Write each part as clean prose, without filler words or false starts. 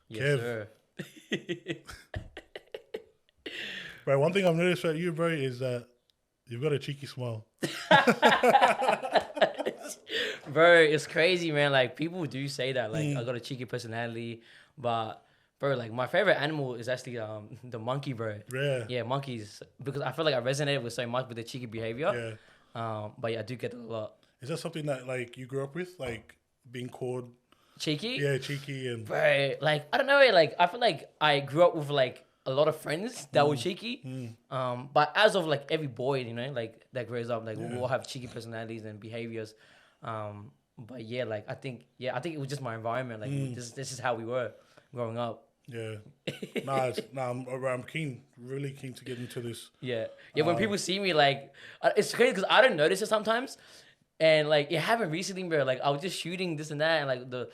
Yes, Kev. sir. Bro, one thing I've noticed about you, bro, is that you've got a cheeky smile. Bro, it's crazy, man. Like, people do say that. Like, I got a cheeky personality. But, bro, like, my favorite animal is actually the monkey, bro. Yeah. Yeah, monkeys. Because I feel like I resonated with so much with the cheeky behavior. Yeah. But yeah, I do get that a lot. Is that something that, like, you grew up with? Like, being called... Cheeky? Yeah, cheeky and... Bro, like, I don't know. Like, I feel like I grew up with, like, a lot of friends that were cheeky. But as of, like, every boy, you know, like, that grows up, like, we all have cheeky personalities and behaviors. But yeah, like, I think it was just my environment. Like, this is how we were growing up. Yeah. I'm keen, really keen to get into this. Yeah. When people see me, like, it's crazy because I don't notice it sometimes. And like, it happened recently, bro. Like, I was just shooting this and that, and like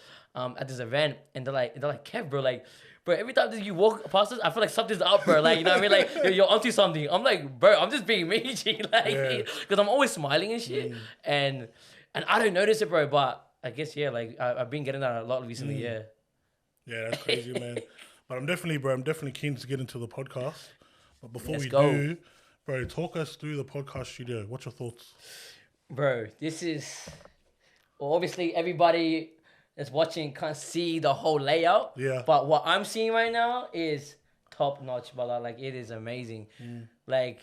at this event, and they're like, Kev, bro, like, bro, every time that you walk past us, I feel like something's up, bro. Like, you know what I mean? Like, you're onto something. I'm like, bro, I'm just being me, G. Like, because I'm always smiling and shit, and I don't notice it, bro. But I guess like I've been getting that a lot recently. Yeah, that's crazy, man. But I'm definitely keen to get into the podcast. But before Let's we go. do, bro, talk us through the podcast studio. What's your thoughts? Bro, this is obviously everybody that's watching can't see the whole layout. Yeah. But what I'm seeing right now is top notch, brother. Like, it is amazing. Like,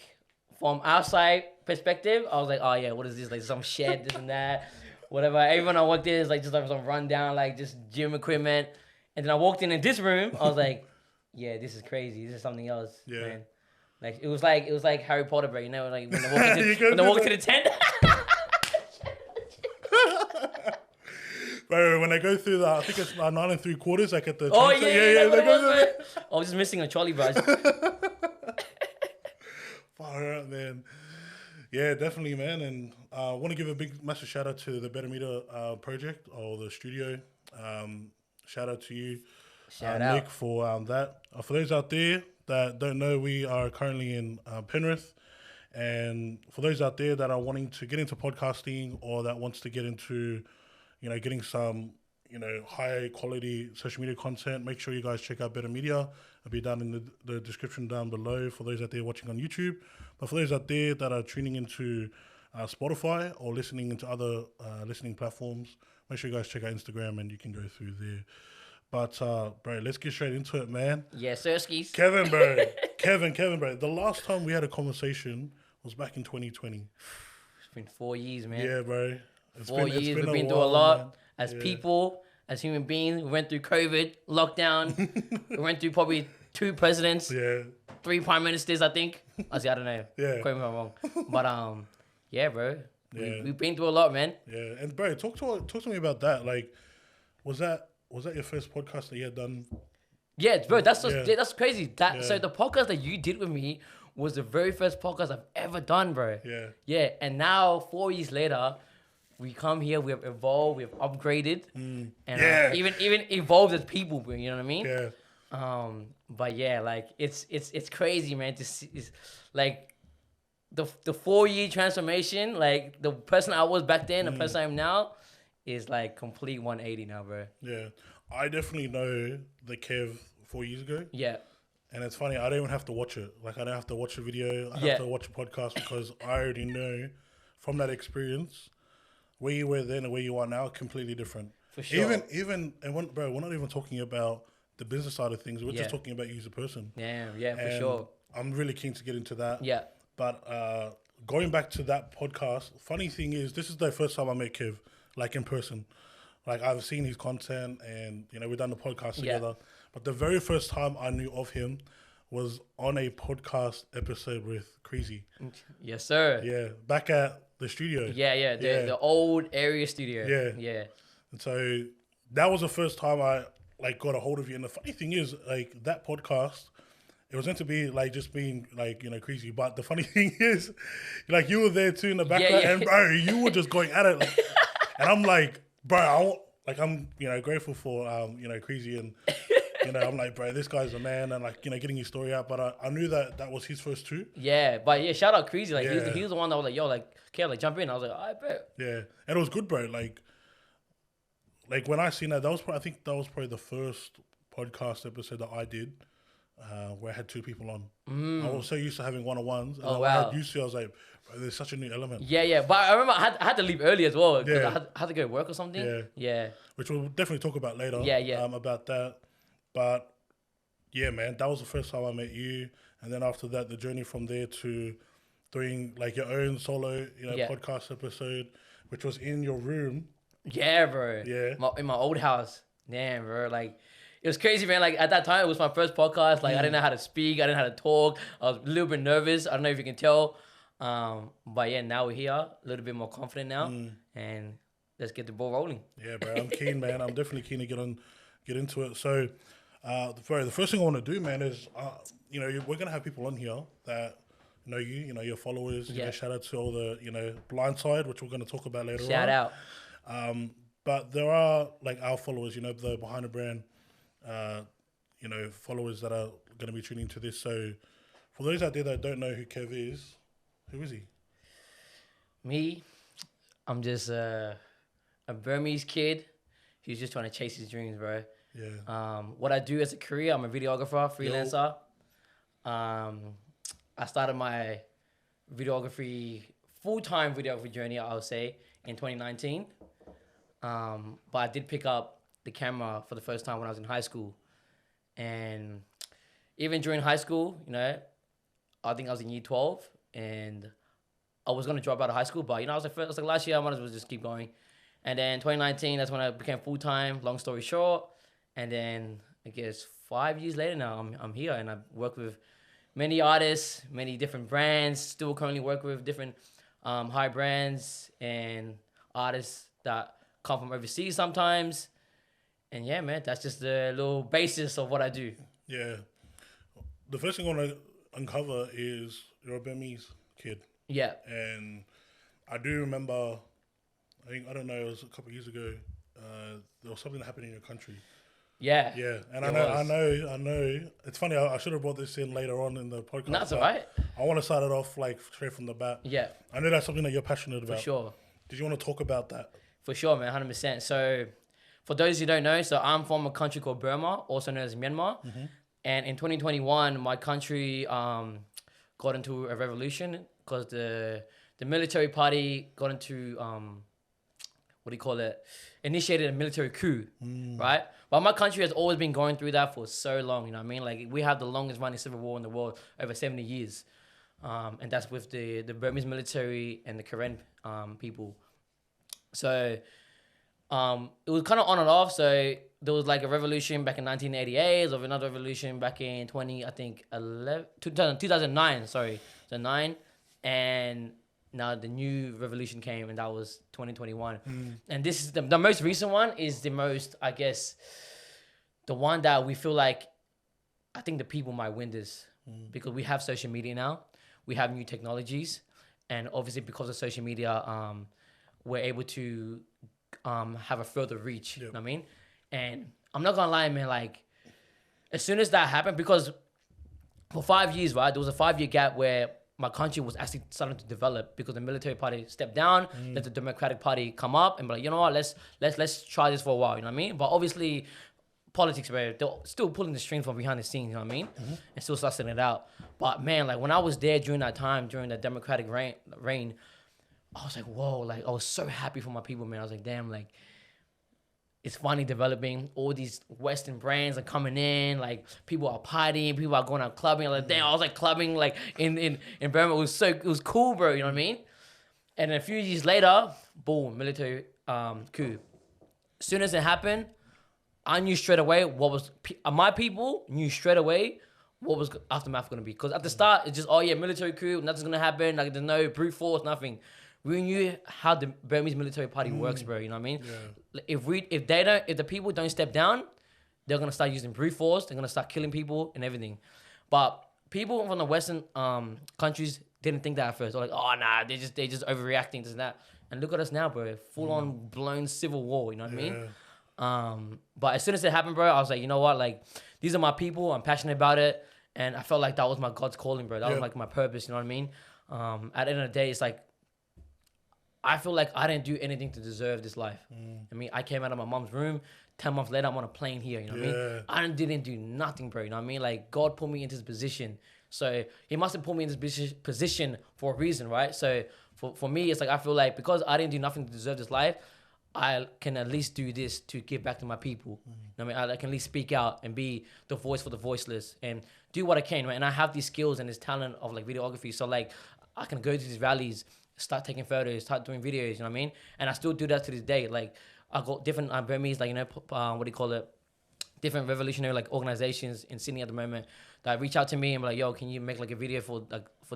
from outside perspective, I was like, oh yeah, what is this? Like, some shed, this and that, whatever. Everyone I walked in is like just like some rundown, like just gym equipment. And then I walked in this room, I was like, yeah, this is crazy. This is something else, man. Like, it was like Harry Potter, bro. You know, like when they walk into the tent. Bro, when they go through that, I think it's 9 3/4, like at the... Oh, yeah. They go I was just missing a trolley, bro. Far out, man. Yeah, definitely, man. And I want to give a big, massive shout out to the Better Meter project or the studio. Shout out to you, Nick, for that. For those out there that don't know, we are currently in Penrith. And for those out there that are wanting to get into podcasting or that wants to get into, you know, getting some, you know, high quality social media content, make sure you guys check out Better Media. It'll be down in the description down below for those out there watching on YouTube. But for those out there that are tuning into Spotify or listening into other listening platforms, make sure you guys check out Instagram and you can go through there. But, bro, let's get straight into it, man. Yes, sir, skis. Kevin, bro. Kevin, bro. The last time we had a conversation was back in 2020. It's been 4 years, man. Yeah, bro. 4 years. We've been through a lot, man. As people, as human beings. We went through COVID, lockdown. We went through probably 2 presidents. Yeah. 3 prime ministers, I think. I don't know. Yeah. Correct me if I'm wrong. But, yeah, bro. Yeah. We've been through a lot, man. Yeah. And, bro, talk to me about that. Like, was that your first podcast that you had done? Yeah, bro, that's crazy. So the podcast that you did with me was the very first podcast I've ever done, bro. Yeah. Yeah, and now 4 years later, we come here, we have evolved, we have upgraded, and even evolved as people, bro. You know what I mean? Yeah. But yeah, like it's crazy, man. To see, it's like the 4 year transformation, like the person I was back then, the person I am now, is like complete 180 now, bro. Yeah. I definitely know the Kev 4 years ago. Yeah. And it's funny, I don't even have to watch it. Like, I don't have to watch a video. I have to watch a podcast because I already know from that experience where you were then and where you are now, completely different. For sure. Bro, we're not even talking about the business side of things. We're just talking about you as a person. Yeah, for sure. I'm really keen to get into that. Yeah. But going back to that podcast, funny thing is, this is the first time I met Kev, like in person. Like, I've seen his content and, you know, we've done the podcast together. But the very first time I knew of him was on a podcast episode with Creasy. Yes, sir. Yeah, back at the studio. Yeah, the old area studio. Yeah. And so that was the first time I, like, got a hold of you. And the funny thing is, like, that podcast, it was meant to be, like, just being, like, you know, Creasy. But the funny thing is, like, you were there too in the background. And, bro, you were just going at it. Like, and I'm like, bro, I'm, you know, grateful for, you know, Creasy. And, you know, I'm like, bro, this guy's a man. And, like, you know, getting his story out. But I knew that was his first too. Yeah, but yeah, shout out Creasy. Like, he was the one that was like, yo, like, Kev, like, jump in. I was like, all right, bro. Yeah. And it was good, bro. Like when I seen that, I think that was probably the first podcast episode that I did, where I had 2 people on. I was so used to having one-on-ones. And Oh, when I wow. had you two, I was like, bro, there's such a new element. Yeah. But I remember I had to leave early as well because Yeah. I had to go to work or something. Yeah. Which we'll definitely talk about later. Yeah. About that. But yeah, man, that was the first time I met you. And then after that, the journey from there to doing like your own solo, podcast episode, which was in your room. Yeah, bro. Yeah. In my old house. Damn, bro. Like, it was crazy, man. Like, at that time, it was my first podcast. Like, I didn't know how to speak. I didn't know how to talk. I was a little bit nervous. I don't know if you can tell. But yeah, now we're here. A little bit more confident now. And let's get the ball rolling. Yeah, bro. I'm keen, man. I'm definitely keen to get into it. So, the first thing I want to do, man, is, we're going to have people on here that know you, your followers. Yeah. Shout out to all the, Blindside, which we're going to talk about later on. Shout out. But there are, like, our followers, the behind the brand, followers that are going to be tuning to this. So, for those out there that don't know who Kev is, who is he? Me, I'm just a Burmese kid who's just trying to chase his dreams, bro. Yeah. What I do as a career, I'm a videographer, freelancer. I started my full-time videography journey, I would say, in 2019. But I did pick up the camera for the first time when I was in high school. And even during high school, I think I was in year 12 and I was going to drop out of high school, but, I was like, last year I might as well just keep going. And then 2019, that's when I became full-time, long story short. And then I guess 5 years later now, I'm here and I work with many artists, many different brands, still currently work with different high brands and artists that come from overseas sometimes. And yeah, man, that's just the little basis of what I do. Yeah. The first thing I want to uncover is you're a Burmese kid. Yeah. And I do remember, I don't know, it was a couple of years ago, there was something that happened in your country. Yeah. Yeah. And I know. It's funny, I should have brought this in later on in the podcast. That's all right. I want to start it off like straight from the bat. Yeah. I know that's something that you're passionate about. For sure. Did you want to talk about that? For sure, man, 100%. So, for those who don't know, I'm from a country called Burma, also known as Myanmar. Mm-hmm. And in 2021, my country got into a revolution because the military party got into, initiated a military coup, right? But my country has always been going through that for so long, you know what I mean? Like, we have the longest running civil war in the world, over 70 years. And that's with the Burmese military and the Karen people. So it was kind of on and off. So there was like a revolution back in 1988, there was another revolution back in 2009, sorry, so 9. And now the new revolution came, and that was 2021. And this is the most recent one is the most, I guess, the one that we feel like, I think the people might win this because we have social media now. We have new technologies. And obviously because of social media, we're able to have a further reach, you know what I mean? And I'm not gonna lie, man, like, as soon as that happened, because for 5 years, right, there was a 5-year gap where my country was actually starting to develop because the military party stepped down, let the Democratic Party come up and be like, you know what, let's try this for a while, you know what I mean? But obviously, politics, they're still pulling the strings from behind the scenes, you know what I mean? And still sussing it out. But man, like when I was there during that time, during the Democratic reign, I was like, whoa, like I was so happy for my people, man. I was like, damn, like it's finally developing. All these Western brands are coming in, like people are partying, people are going out clubbing. Like, damn, I was like clubbing like in Burma. It was cool, bro, you know what I mean? And then a few years later, boom, military coup. As soon as it happened, I knew straight away my people knew straight away what was aftermath going to be. Because at the start, it's just, oh yeah, military coup, nothing's going to happen. Like there's no brute force, nothing. We knew how the Burmese military party works, bro. You know what I mean? Yeah. If the people don't step down, they're going to start using brute force. They're going to start killing people and everything. But people from the Western countries didn't think that at first. They're like, oh nah, they just overreacting to that. And look at us now, bro. Full on blown civil war. You know what I mean? But as soon as it happened, bro, I was like, you know what? Like, these are my people. I'm passionate about it. And I felt like that was my God's calling, bro. That was like my purpose. You know what I mean? At the end of the day, it's like, I feel like I didn't do anything to deserve this life. I mean, I came out of my mom's room. 10 months later, I'm on a plane here. You know what I mean? I didn't do nothing, bro. You know what I mean? Like, God put me into this position. So he must have put me in this position for a reason, right? So for me, it's like, I feel like because I didn't do nothing to deserve this life, I can at least do this to give back to my people. You know what I mean? I can at least speak out and be the voice for the voiceless and do what I can, right? And I have these skills and this talent of like videography. So like I can go to these rallies, start taking photos, start doing videos, you know what I mean? And I still do that to this day. Like I got different Burmese, like, you know, what do you call it? Different revolutionary like organizations in Sydney at the moment that reach out to me and be like, yo, can you make like a video for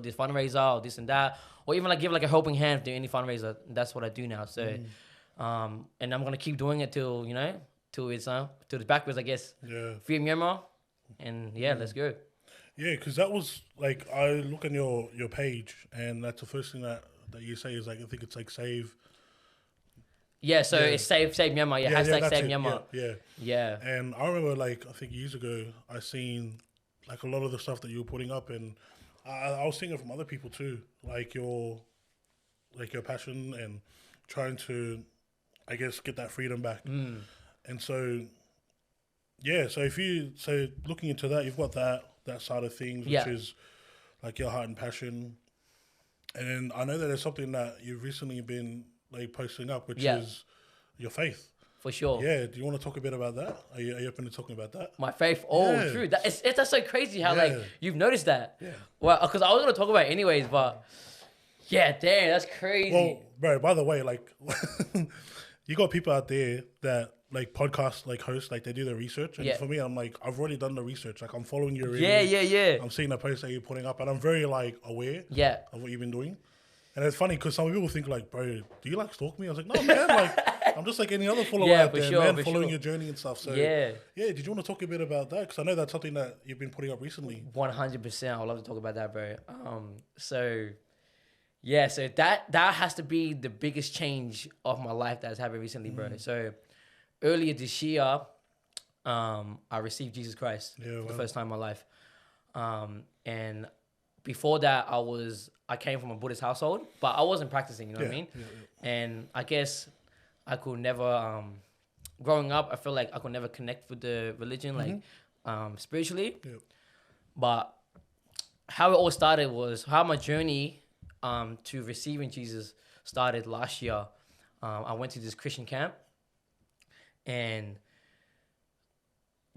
this fundraiser or this and that? Or even like give like a helping hand to any fundraiser. That's what I do now. So and I'm gonna keep doing it till, you know, till it's backwards, I guess. Yeah. Free Myanmar, and let's go. Yeah, because that was like, I look on your page, and that's the first thing that you say is like, I think it's like save. Yeah, so it's save Myanmar. Yeah, hashtag save Myanmar. Yeah. And I remember like, I think years ago, I seen like a lot of the stuff that you were putting up, and I was seeing it from other people too, like your passion and trying to, I guess, get that freedom back. And so, so looking into that, you've got that side of things, which is like your heart and passion. And then I know that there's something that you've recently been like posting up, which is your faith. For sure. Yeah. Do you want to talk a bit about that? Are you open to talking about that? My faith. Oh, true. That's so crazy how like you've noticed that. Yeah. Well, because I was gonna talk about it anyways, but damn, that's crazy. Well, bro. By the way, like, you got people out there that like podcast like hosts, like they do their research, and for me, I'm like, I've already done the research. Like, I'm following you. Yeah. I'm seeing the posts that you're putting up, and I'm very like aware. Of what you've been doing. And it's funny because some people think like, bro, do you like stalk me? I was like, no, man, like I'm just like any other follower out there, man, following your journey and stuff. So did you want to talk a bit about that? Because I know that's something that you've been putting up recently. 100%. I'd love to talk about that, bro. So that has to be the biggest change of my life that has happened recently, bro. So earlier this year, I received Jesus Christ for the first time in my life. And before that, I came from a Buddhist household, but I wasn't practicing, you know what I mean? And I guess I could never, growing up, I feel like I could never connect with the religion, like spiritually. But how it all started was, how my journey to receiving Jesus started last year. I went to this Christian camp, and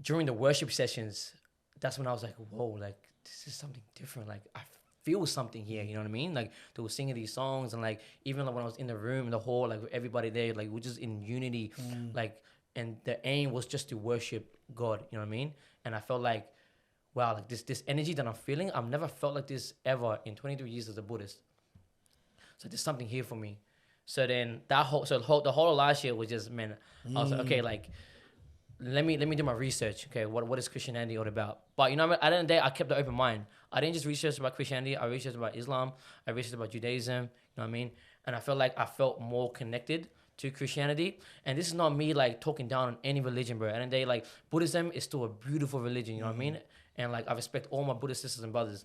during the worship sessions, that's when I was like, whoa, like, this is something different. Like, I feel something here, you know what I mean? Like, they were singing these songs, and like, even like when I was in the room, in the hall, like everybody there, like we're just in unity, like, and the aim was just to worship God, you know what I mean? And I felt like, wow, like this energy that I'm feeling, I've never felt like this ever in 23 years as a Buddhist. So there's something here for me. So then the whole of last year was just, man, I was like, okay, like, let me do my research. Okay, what is Christianity all about? But you know what I mean? At the end of the day, I kept an open mind. I didn't just research about Christianity. I researched about Islam. I researched about Judaism. You know what I mean? And I felt like I felt more connected to Christianity. And this is not me like talking down on any religion, bro. At the end of the day, like, Buddhism is still a beautiful religion. You know what I mean? And like, I respect all my Buddhist sisters and brothers.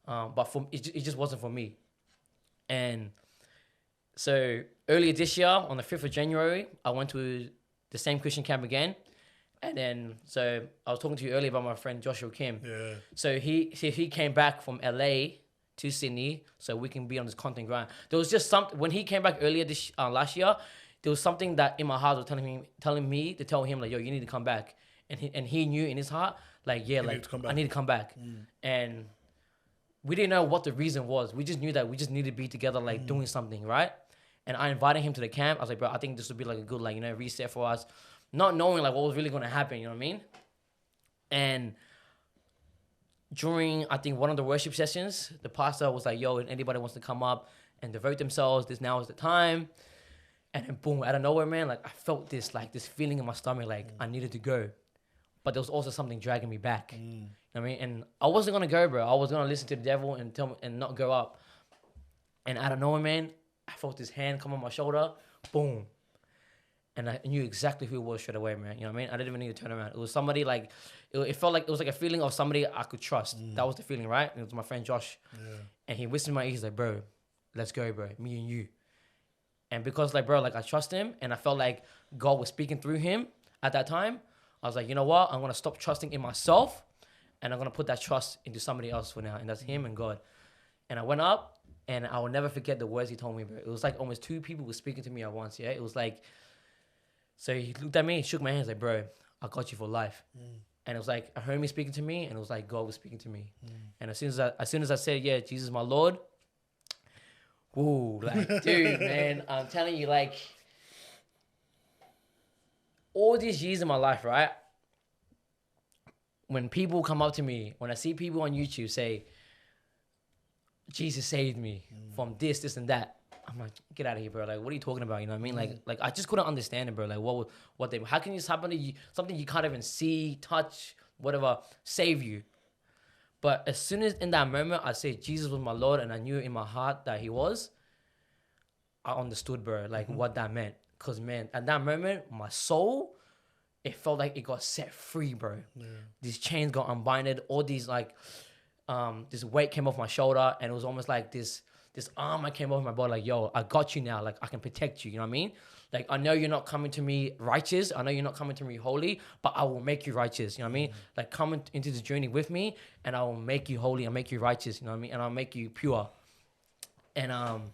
But it just wasn't for me. And so earlier this year, on the 5th of January, I went to the same Christian camp again. And then, so I was talking to you earlier about my friend Joshua Kim. Yeah. So he came back from LA to Sydney so we can be on this content grind. There was just something, when he came back earlier this last year, there was something that in my heart was telling me to tell him, like, yo, you need to come back. And he knew in his heart, like, yeah, like, I need to come back. And we didn't know what the reason was. We just knew that we just needed to be together, like, doing something, right? And I invited him to the camp. I was like, bro, I think this would be like a good, like, you know, reset for us. Not knowing like what was really going to happen, you know what I mean? And during, I think, one of the worship sessions, the pastor was like, yo, if anybody wants to come up and devote themselves, now is the time. And then boom, out of nowhere, man, like I felt this feeling in my stomach, like I needed to go. But there was also something dragging me back. You know what I mean? And I wasn't going to go, bro. I was going to listen to the devil and not go up. And out of nowhere, man, I felt this hand come on my shoulder, boom. And I knew exactly who it was straight away, man. You know what I mean? I didn't even need to turn around. It was somebody like, it felt like, it was like a feeling of somebody I could trust. That was the feeling, right? And it was my friend Josh. Yeah. And he whispered in my ear, he's like, bro, let's go, bro. Me and you. And because like, bro, like I trust him and I felt like God was speaking through him, at that time, I was like, you know what? I'm gonna stop trusting in myself, and I'm gonna put that trust into somebody else for now, and that's Him and God. And I went up, and I will never forget the words He told me, bro. It was like almost 2 people were speaking to me at once. Yeah, it was like, so He looked at me, he shook my hands, like, bro, I got you for life. And it was like a homie speaking to me, and it was like God was speaking to me. And as soon as I said, yeah, Jesus is my Lord, whoa, like, dude, man, I'm telling you, like, all these years in my life, right? When people come up to me, when I see people on YouTube say, Jesus saved me from this, and that, I'm like, get out of here, bro. Like, what are you talking about? You know what I mean? Like I just couldn't understand it, bro. Like, how can this happen to you? Something you can't even see, touch, whatever, save you. But as soon as in that moment, I said Jesus was my Lord, and I knew in my heart that He was, I understood, bro, like what that meant. Cause man, at that moment, my soul, it felt like it got set free, bro. Yeah. These chains got unbinded. All these like, this weight came off my shoulder, and it was almost like this arm that came off my body. Like, yo, I got you now. Like, I can protect you. You know what I mean? Like, I know you're not coming to me righteous. I know you're not coming to me holy, but I will make you righteous. You know what I mean? Like, come into this journey with me, and I will make you holy. I'll make you righteous. You know what I mean? And I'll make you pure. And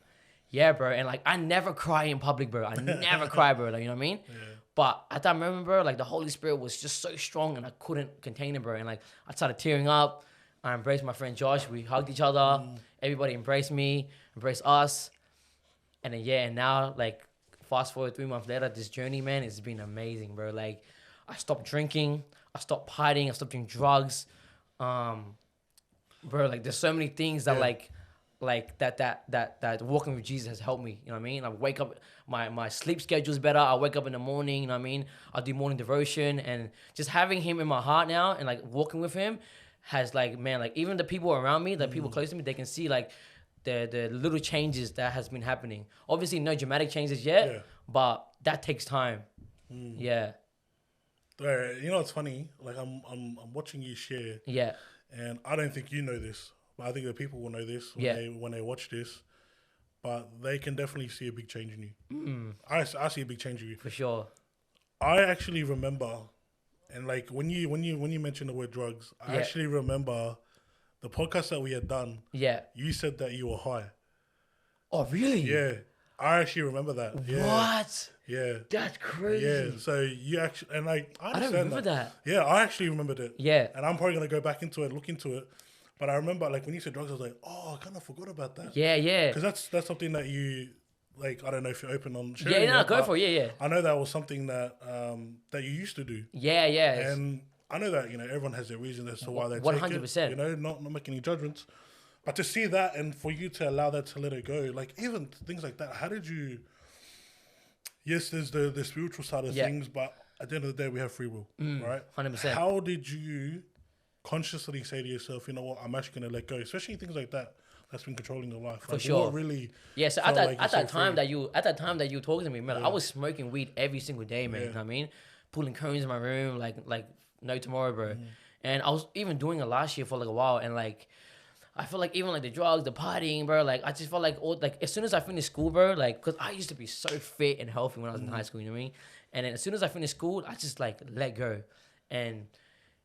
yeah, bro. And like, I never cry in public, bro. I never cry, bro. Like, you know what I mean? Yeah. But at that moment, bro, like the Holy Spirit was just so strong, and I couldn't contain it, bro. And like, I started tearing up. I embraced my friend Josh. We hugged each other. Everybody embraced me, embraced us. And then, yeah, and now, like, fast forward 3 months later, this journey, man, it's been amazing, bro. Like, I stopped drinking. I stopped partying. I stopped doing drugs. Bro, like, there's so many things that, that walking with Jesus has helped me. You know what I mean? I wake up, my sleep schedule's better. I wake up in the morning, you know what I mean? I do morning devotion, and just having Him in my heart now and like walking with Him has like, man, like even the people around me, the people close to me, they can see like the little changes that has been happening. Obviously no dramatic changes yet, but that takes time. Yeah. You know what's funny? Like I'm watching you share. Yeah. And I don't think you know this, but I think the people will know this when they watch this. But they can definitely see a big change in you. I see a big change in you. For sure. I actually remember, and like when you mentioned the word drugs, I actually remember the podcast that we had done. Yeah. You said that you were high. Oh, really? Yeah. I actually remember that. Yeah. What? Yeah. That's crazy. Yeah. So you actually, and like, I don't remember that. Yeah, I actually remembered it. Yeah. And I'm probably going to go back into it, look into it. But I remember, like, when you said drugs, I was like, oh, I kind of forgot about that. Yeah, yeah. Because that's something that you, like, I don't know if you're open on sharing. Yeah, no, go for it. Yeah, yeah. I know that was something that that you used to do. Yeah, yeah. And I know that, you know, everyone has their reason as to why they 100%. take it. You know, not making any judgments. But to see that and for you to allow that to let it go, like, even things like that, how did you... Yes, there's the spiritual side of things, but at the end of the day, we have free will, right? 100%. How did you consciously say to yourself, you know what, I'm actually going to let go, especially things like that that's been controlling your life? For like, sure. What really? Yeah. So at that time that you were talking to me, man, I was smoking weed every single day, man. You know what I mean? Pulling cones in my room, like no tomorrow, bro. And I was even doing it last year for like a while, and like I feel like even like the drugs, the partying, bro. Like I just felt like as soon as I finished school, bro, like because I used to be so fit and healthy when I was in high school, you know what I mean? And then as soon as I finished school, I just like let go, and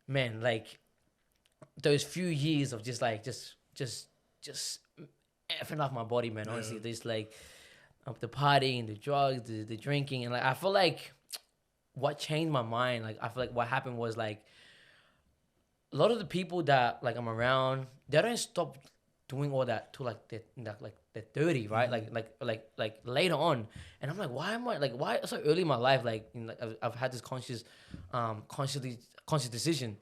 man, like those few years of just effing off my body, man. Honestly, this like the partying, the drugs, the drinking, and like I feel like what changed my mind, like I feel like what happened was like a lot of the people that like I'm around, they don't stop doing all that till like they're 30, right? Like later on, and I'm like, why so early in my life? Like, you know, I've had this conscious decision,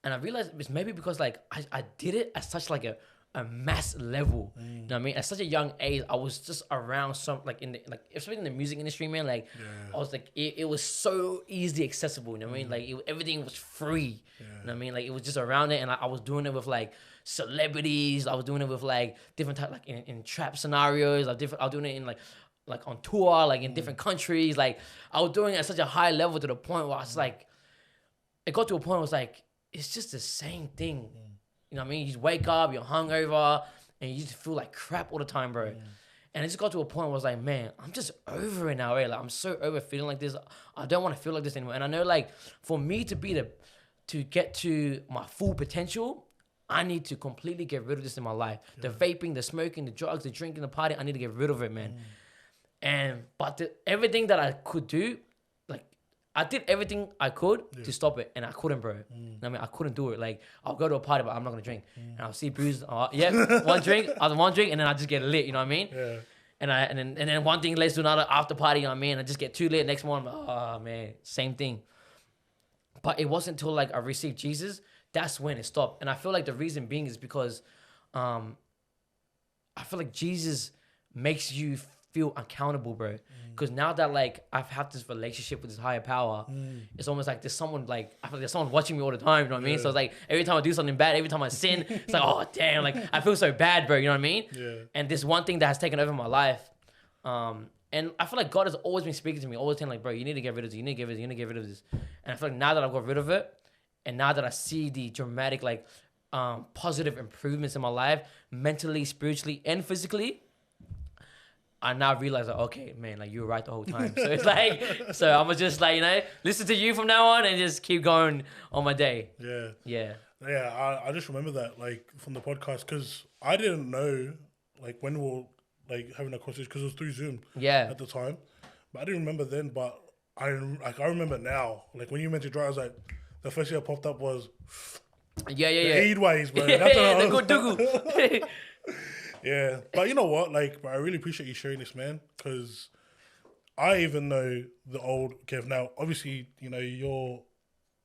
and I realized it's maybe because like I did it at such like a mass level. You know what I mean? At such a young age, I was just around some like especially in the music industry, man. Like I was like it was so easily accessible. You know what I mean? Like everything was free. You know what I mean? Like it was just around it, and I was doing it with like celebrities. I was doing it with like different type like in trap scenarios. I was doing it in like on tour, like in different countries. Like I was doing it at such a high level to the point where I was like, it got to a point where I was like, it's just the same thing. You know what I mean? You just wake up, you're hungover, and you just feel like crap all the time, bro. And it just got to a point where I was like, man, I'm just over it now, right? Like, I'm so over feeling like this. I don't want to feel like this anymore. And I know, like, for me to get to my full potential, I need to completely get rid of this in my life. The vaping, the smoking, the drugs, the drinking, the party, I need to get rid of it, man. But everything that I could do, like, I did everything I could to stop it, and I couldn't, bro. I mean, I couldn't do it. Like, I'll go to a party, but I'm not gonna drink. And I'll see booze. One drink, and then I just get lit. You know what I mean? Yeah. And then one thing leads to another after party. You know what I mean? I just get too lit. Next morning, I'm like, oh man, same thing. But it wasn't until like I received Jesus, that's when it stopped. And I feel like the reason being is because, I feel like Jesus makes you feel accountable, bro. Because now that like I've had this relationship with this higher power, it's almost like there's someone like I feel like there's someone watching me all the time. You know what I mean? So it's like every time I do something bad, every time I sin, it's like, oh damn, like I feel so bad, bro. You know what I mean? Yeah. And this one thing that has taken over my life, and I feel like God has always been speaking to me, always saying like, bro, you need to get rid of this, you need to get rid of this, you need to get rid of this. And I feel like now that I've got rid of it, and now that I see the dramatic like positive improvements in my life, mentally, spiritually, and physically, I now realize like, okay, man, like you were right the whole time. So it's like, so I'm gonna just like, you know, listen to you from now on and just keep going on my day. Yeah. Yeah. Yeah, I just remember that, like, from the podcast, because I didn't know, like, when we were, like, having a conversation, because it was through Zoom at the time. But I didn't remember then, but I remember now. Like, when you mentioned dry, I was like, the first thing that popped up was the Eid ways, bro. That's the good dugu. Yeah, but you know what? Like, I really appreciate you sharing this, man, because I even know the old Kev. Now, obviously, you know,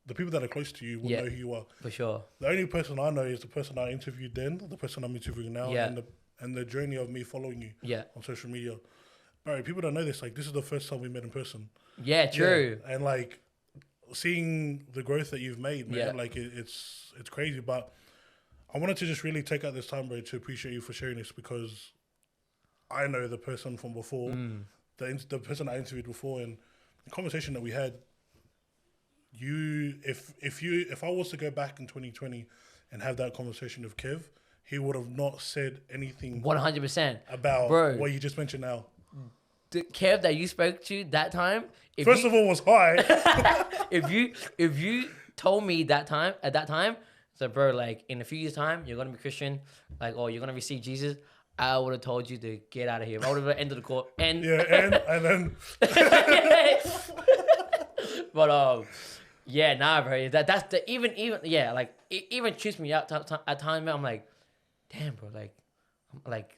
the people that are close to you will know who you are. For sure. The only person I know is the person I interviewed then, the person I'm interviewing now, and the journey of me following you on social media. Bro, people don't know this. Like, this is the first time we met in person. Yeah, true. Yeah. And like, seeing the growth that you've made, man, like it's crazy. But I wanted to just really take out this time, bro, to appreciate you for sharing this, because I know the person from before, the person I interviewed before, and the conversation that we had. If I was to go back in 2020 and have that conversation with Kev, he would have not said anything 100% about what you just mentioned now. The Kev that you spoke to that time, first of all, was high. if you told me at that time, so bro, like in a few years' time, you're gonna be Christian, like, or you're gonna receive Jesus, I would have told you to get out of here. I would have ended the call. And then. But yeah, nah, bro. That's the even like it even trips me out at times. I'm like, damn, bro, like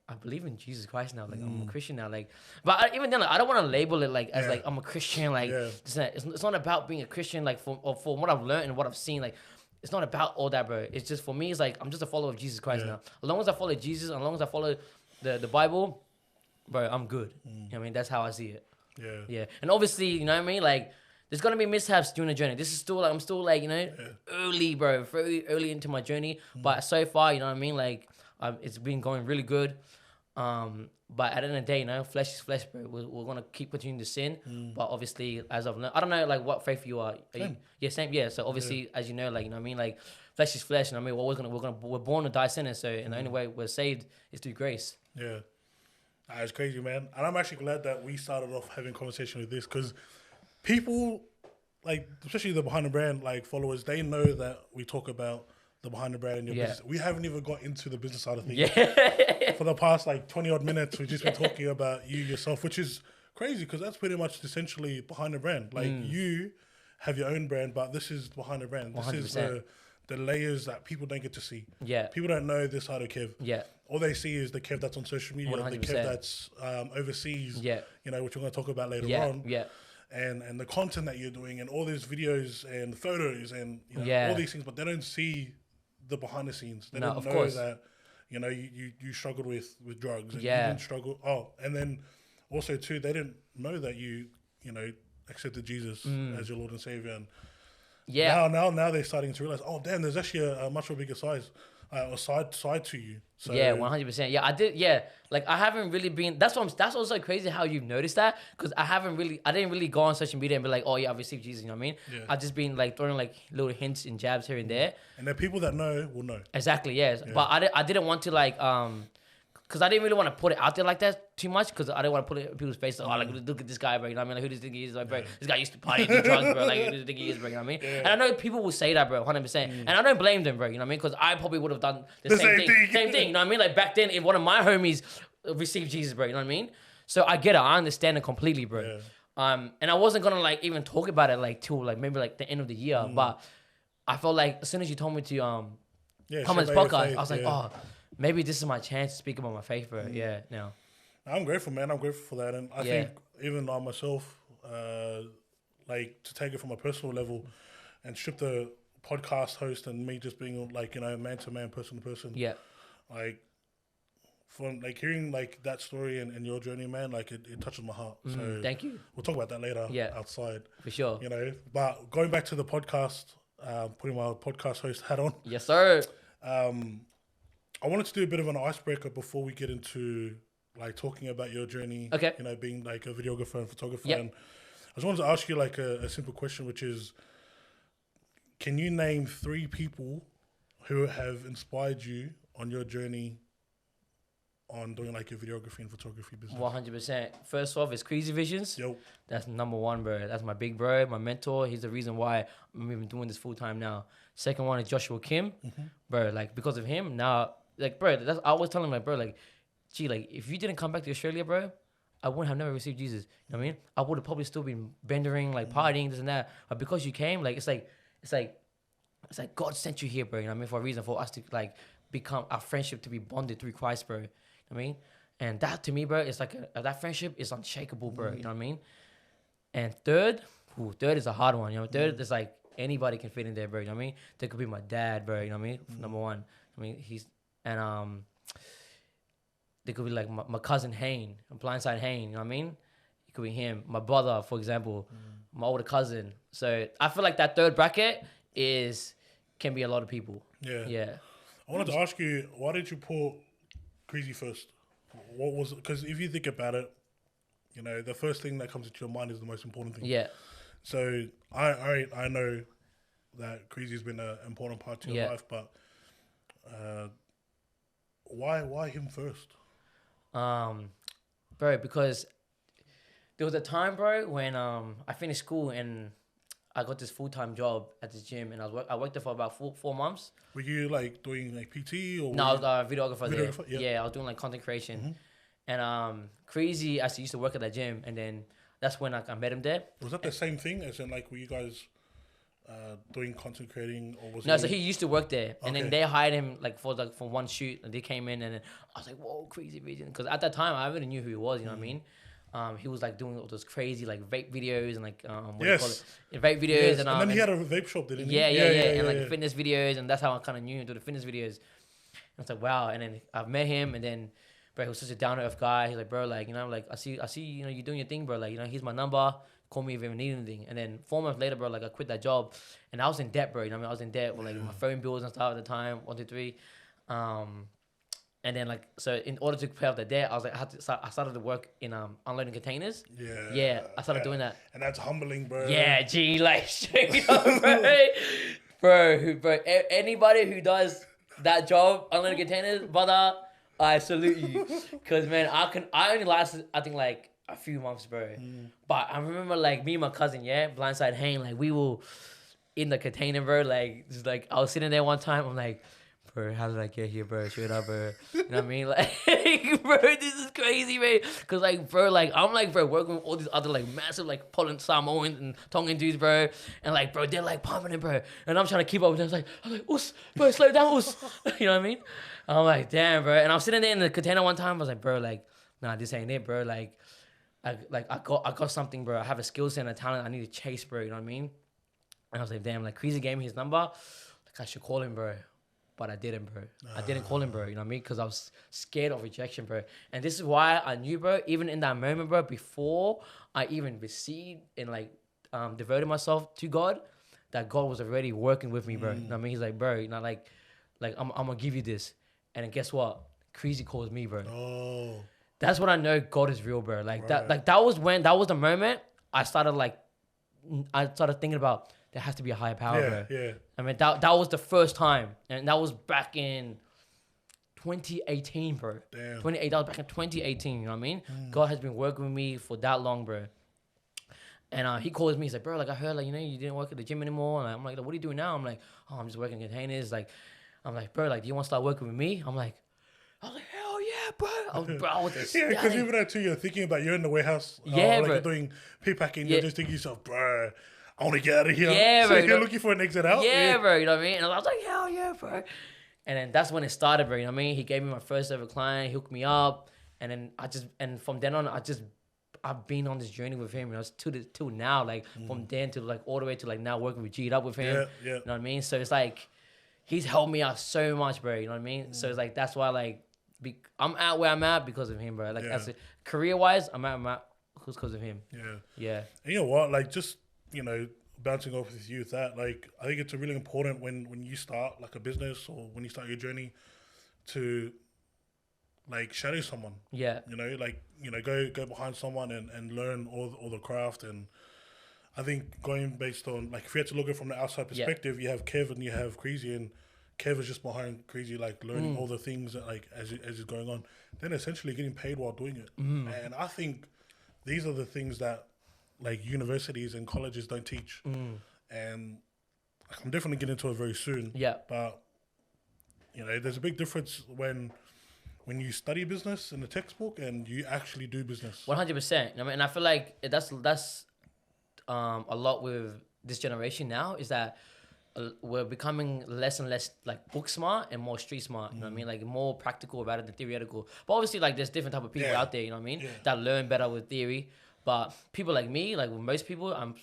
I believe in Jesus Christ now. Like I'm a Christian now. Like, but even then, like, I don't want to label it like as like I'm a Christian. Like it's not about being a Christian. Like for what I've learned and what I've seen. Like it's not about all that, bro. It's just for me. It's like I'm just a follower of Jesus Christ now. As long as I follow Jesus, as long as I follow the Bible, bro, I'm good. You know what I mean? That's how I see it. Yeah. And obviously, you know what I mean? Like, there's gonna be mishaps during the journey. This is still like, I'm still like, you know, early, bro, very early into my journey. But so far, you know what I mean? Like, it's been going really good. But at the end of the day, you know, flesh is flesh, bro. We're gonna keep continuing to sin. But obviously, as I've learned, I don't know, like, what faith you are. Same. Same. Yeah. So obviously, as you know, like, you know what I mean? Like, flesh is flesh. And I mean, we're born to die sinners. So, and the only way we're saved is through grace. Yeah. It's crazy, man. And I'm actually glad that we started off having a conversation with this, because people, like, especially the behind the brand, like, followers, they know that we talk about the behind the brand and your business. We haven't even got into the business side of things. For the past, like, 20 odd minutes, we've just been talking about you yourself, which is crazy, because that's pretty much essentially behind the brand. Like, you have your own brand, but this is behind the brand. 100%. This is the layers that people don't get to see. People don't know this side of Kev. All they see is the Kev that's on social media, 100%. The Kev that's overseas, you know, which we're going to talk about later on. And the content that you're doing, and all these videos and photos and, you know, all these things, but they don't see the behind the scenes. They don't know that, you know, you struggled with drugs. And you didn't struggle. And then also too, they didn't know that you know, accepted Jesus as your Lord and Savior. And now they're starting to realize, oh damn, there's actually a much more bigger side to you. So 100%. Yeah, I did. Yeah, like I haven't really been. That's also crazy how you've noticed that, because I didn't really go on social media and be like, oh yeah, I've received Jesus. You know what I mean? I've just been like throwing like little hints and jabs here and there. And the people that know will know. Exactly. Yes. But I didn't want to like because I didn't really want to put it out there like that too much, because I didn't want to put it in people's faces. Oh, like, look at this guy, bro. You know what I mean? Like, who does he think he is? Like, bro, this guy used to party, do drugs, bro. Like, who does he think he is, bro? You know what I mean? Yeah. And I know people will say that, bro, 100%. And I don't blame them, bro. You know what I mean? Because I probably would have done the same thing. Same thing. You know what I mean? Like, back then, if one of my homies received Jesus, bro, you know what I mean? So I get it. I understand it completely, bro. Yeah. And I wasn't gonna like even talk about it like till like maybe like the end of the year, but I felt like as soon as you told me to come on this podcast, I was like, oh, maybe this is my chance to speak about my faith, bro. Yeah, now. I'm grateful, man. I'm grateful for that, and I think even on myself, like to take it from a personal level, and strip the podcast host and me just being like, you know, man to man, person to person. Yeah. Like from like hearing like that story and your journey, man, like it touches my heart. So thank you. We'll talk about that later. Yeah. Outside. For sure. You know, but going back to the podcast, putting my podcast host hat on. Yes, sir. I wanted to do a bit of an icebreaker before we get into like talking about your journey. Okay. You know, being like a videographer and photographer. Yep. And I just wanted to ask you like a simple question, which is, can you name 3 people who have inspired you on your journey on doing like your videography and photography business? 100%. First off, it's Crazy Visions. Yo. That's number 1, bro. That's my big bro, my mentor. He's the reason why I'm even doing this full time now. Second one is Joshua Kim. Bro, like because of him, now, like, bro, I always tell him, like, bro, like, gee, like, if you didn't come back to Australia, bro, I wouldn't have never received Jesus. You know what I mean? I would have probably still been bendering, like, partying, this and that. But because you came, like, it's like God sent you here, bro. You know what I mean? For a reason, for us to, like, become our friendship to be bonded through Christ, bro. You know what I mean? And that, to me, bro, it's like, that friendship is unshakable, bro. You know what I mean? And third is a hard one. You know, third is like, anybody can fit in there, bro. You know what I mean? There could be my dad, bro. You know what I mean? Number 1. I mean, there could be like my cousin Hayne, Blindside Hayne, you know what I mean? It could be him. My brother, for example, my older cousin. So I feel like that third bracket can be a lot of people. Yeah. Yeah. I wanted to ask you, why did you put Crazy first? What was it? Because if you think about it, you know, the first thing that comes into your mind is the most important thing. Yeah. So I know that Crazy has been an important part to your life, but why him first? Bro, because there was a time, bro, when I finished school and I got this full-time job at this gym, and I worked there for about 4 months. Were you like doing like PT or? No, I was a videographer there. Yeah, I was doing like content creation. And Crazy actually used to work at that gym, and then that's when I met him there. Was that the same thing as in like were you guys doing content creating, or was so he used to work there, and then they hired him like for one shoot, and they came in, and then I was like, whoa, Crazy Vision, because at that time I already knew who he was. You know what I mean? He was like doing all those crazy like vape videos and like what do you call it? Vape videos and then he had a vape shop, didn't he? Yeah, and like fitness videos, and that's how I kind of knew him, do the fitness videos. And I was like, wow. And then I've met him, and then bro, he was such a down to earth guy. He's like, bro, like, you know, like I see, you know, you doing your thing, bro. Like, you know, here's my number. Call me if you ever need anything. And then 4 months later, bro, like I quit that job, and I was in debt, bro. You know what I mean? I was in debt with like my phone bills and stuff at the time, 1, 2, 3. And then like, so in order to pay off the debt, I was like, I started to work in unloading containers. Yeah, I started doing that. And that's humbling, bro. Yeah, gee, like straight up, bro. bro, anybody who does that job, unloading containers, brother, I salute you. Cause man, I only lasted, I think like a few months, bro. But I remember like me and my cousin, Blindside Hayne, like we were in the container, bro. Like just like I was sitting there one time, I'm like, bro, how did I get here, bro? Straight up, bro. You know what I mean? Like, bro, this is crazy, man. Cause like, bro, like I'm like, bro, working with all these other like massive like Poland Samoans and Tongan dudes, bro. And like, bro, they're like pumping it, bro. And I'm trying to keep up with them. I'm like, us, bro, slow down, us. You know what I mean? I'm like, damn, bro. And I'm sitting there in the container one time. I was like, bro, like, nah, this ain't it, bro. Like, I got something, bro. I have a skill set and a talent I need to chase, bro. You know what I mean? And I was like, damn, like Crazy gave me his number. Like I should call him, bro. But I didn't, bro. I didn't call him, bro. You know what I mean? Because I was scared of rejection, bro. And this is why I knew, bro, even in that moment, bro, before I even received and like devoted myself to God, that God was already working with me, bro. You know what I mean? He's like, bro, you know, like I'm gonna give you this. And then guess what? Crazy calls me, bro. Oh. That's when I know God is real, bro. Like that was the moment I started thinking about there has to be a higher power, bro. Yeah. I mean that was the first time, and that was back in 2018, bro. Damn. 2018. That was back in 2018. You know what I mean? God has been working with me for that long, bro. And he calls me. He's like, bro, like I heard, like you didn't work at the gym anymore. And I'm like, what are you doing now? I'm like, oh, I'm just working containers. Like, I'm like, bro, like, do you want to start working with me? I was like, hell yeah, bro. I was Yeah, because even though too, you're thinking about you're in the warehouse, Yeah, like bro. you're doing pick packing, Yeah. you're just thinking to yourself, bro, I want to get out of here. Yeah, so bro, you're looking for an exit out. Yeah, bro. You know what I mean? And I was like, hell yeah, bro. And then that's when it started, bro. You know what I mean? He gave me my first ever client. He hooked me up, and then from then on, I've been on this journey with him. You know, till now, like from then to like all the way to like now working with G'd up with him. Yeah. You know what I mean? So it's like he's helped me out so much, bro. You know what I mean? So it's like that's why like I'm at where I'm at because of him, bro. Like as career wise, I'm at because of him. Yeah. And you know what? Like just bouncing off with you with that, like I think it's really important when you start like a business or when you start your journey to like shadow someone. Yeah. Go behind someone and learn all the craft. And I think going based on like if you had to look at it from the outside perspective, you have Kev and you have Crazy, and Kev is just behind Crazy, like learning all the things that like as it's going on, then essentially getting paid while doing it. And I think these are the things that like universities and colleges don't teach. And I'm definitely getting into it very soon. Yeah. But there's a big difference when you study business in the textbook and you actually do business. 100%. I mean, and I feel like that's a lot with this generation now is that we're becoming less and less like book smart and more street smart. You know what I mean? Like more practical about it than theoretical. But obviously, like there's different type of people out there. You know what I mean? That learn better with theory. But people like me, like with most people, I'm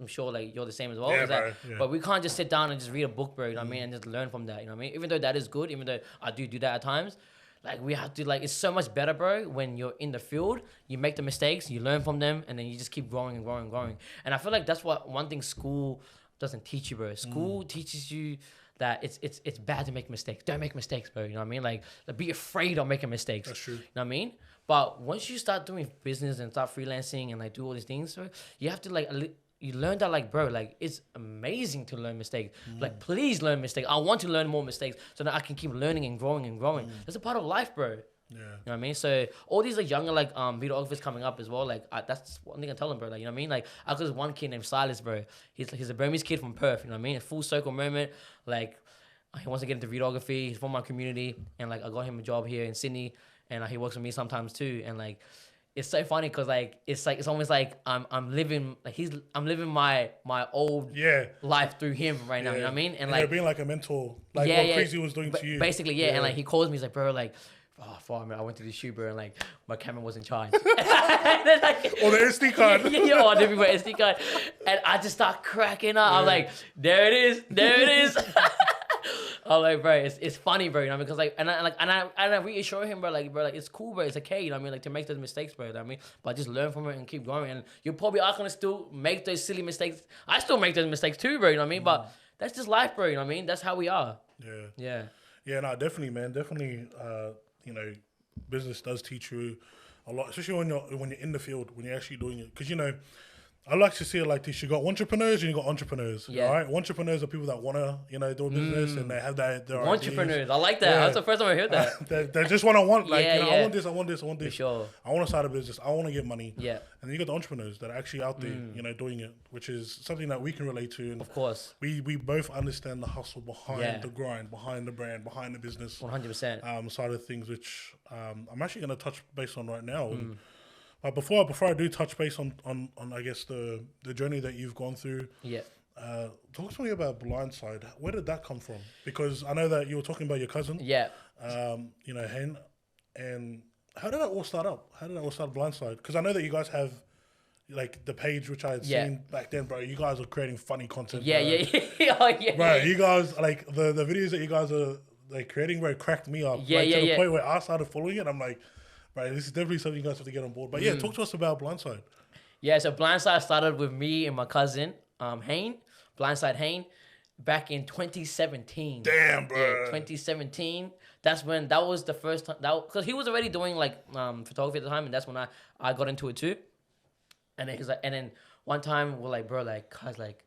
sure like you're the same as well. But we can't just sit down and just read a book, bro. You know what I mean? And just learn from that. You know what I mean? Even though that is good, even though I do that at times. Like we have to it's so much better, bro, when you're in the field, you make the mistakes, you learn from them, and then you just keep growing and growing and growing. And I feel like that's what one thing school doesn't teach you, bro. School teaches you that it's bad to make mistakes. Don't make mistakes, bro. You know what I mean? Like be afraid of making mistakes. That's true. You know what I mean? But once you start doing business and start freelancing and like do all these things, bro, you have to you learn that like, bro, like it's amazing to learn mistakes. Like please learn mistakes. I want to learn more mistakes so that I can keep learning and growing and growing. That's a part of life, bro. Yeah. You know what I mean? So all these like younger like videographers coming up as well, like that's one thing I tell them, bro. Like, you know what I mean? Like I got this one kid named Silas, bro. He's a Burmese kid from Perth, you know what I mean? A full circle moment. Like he wants to get into videography. He's from my community, and like I got him a job here in Sydney, and he works with me sometimes too. And like it's so funny because like it's almost like I'm living my old life through him right now. You know what I mean? And like being like a mentor, like what Crazy was doing to you. Basically, And like he calls me, he's like, bro, like, oh fuck, man, I went to the shoot, bro, and like my camera wasn't charged. Or the SD card. Or the SD card. And I just start cracking up. I'm like, there it is. I'm like, bro, it's funny, bro, you know, because like, and I reassure him, bro, it's cool, bro, it's okay, you know what I mean, like to make those mistakes, bro, you know what I mean, but just learn from it and keep going, and you probably are gonna still make those silly mistakes. I still make those mistakes too, bro, you know what I mean, but that's just life, bro, you know what I mean, that's how we are. Yeah, no, definitely, man, definitely, business does teach you a lot, especially when you're in the field, when you're actually doing it, because I like to see it like this. You got entrepreneurs and you got entrepreneurs. All right, entrepreneurs are people that wanna, do a business and they have their entrepreneurs. Ideas. I like that. That's the first time I heard that. they just want, I want this. I want this. For sure. I want to start a business. I want to get money. Yeah. And then you got the entrepreneurs that are actually out there, doing it, which is something that we can relate to. And of course. We both understand the hustle behind the grind, behind the brand, behind the business. 100%. Side of things, which I'm actually going to touch base on right now. But before I do touch base on I guess the journey that you've gone through. Yeah. Talk to me about Blindside. Where did that come from? Because I know that you were talking about your cousin. Yeah. Hen. And how did that all start up? How did that all start Blindside? Because I know that you guys have like the page which I had seen back then, bro. You guys are creating funny content. Yeah. Bro, you guys like the videos that you guys are like creating, bro, cracked me up. To the point where I started following it. I'm like, right, this is definitely something you guys have to get on board. But talk to us about Blindside. Yeah, so Blindside started with me and my cousin, Blindside Hayne, back in 2017. Damn, bro. Yeah, 2017. That was the first time, because he was already doing like photography at the time, and that's when I got into it too. And then he's like, and then one time we're like, bro, like, guys, like,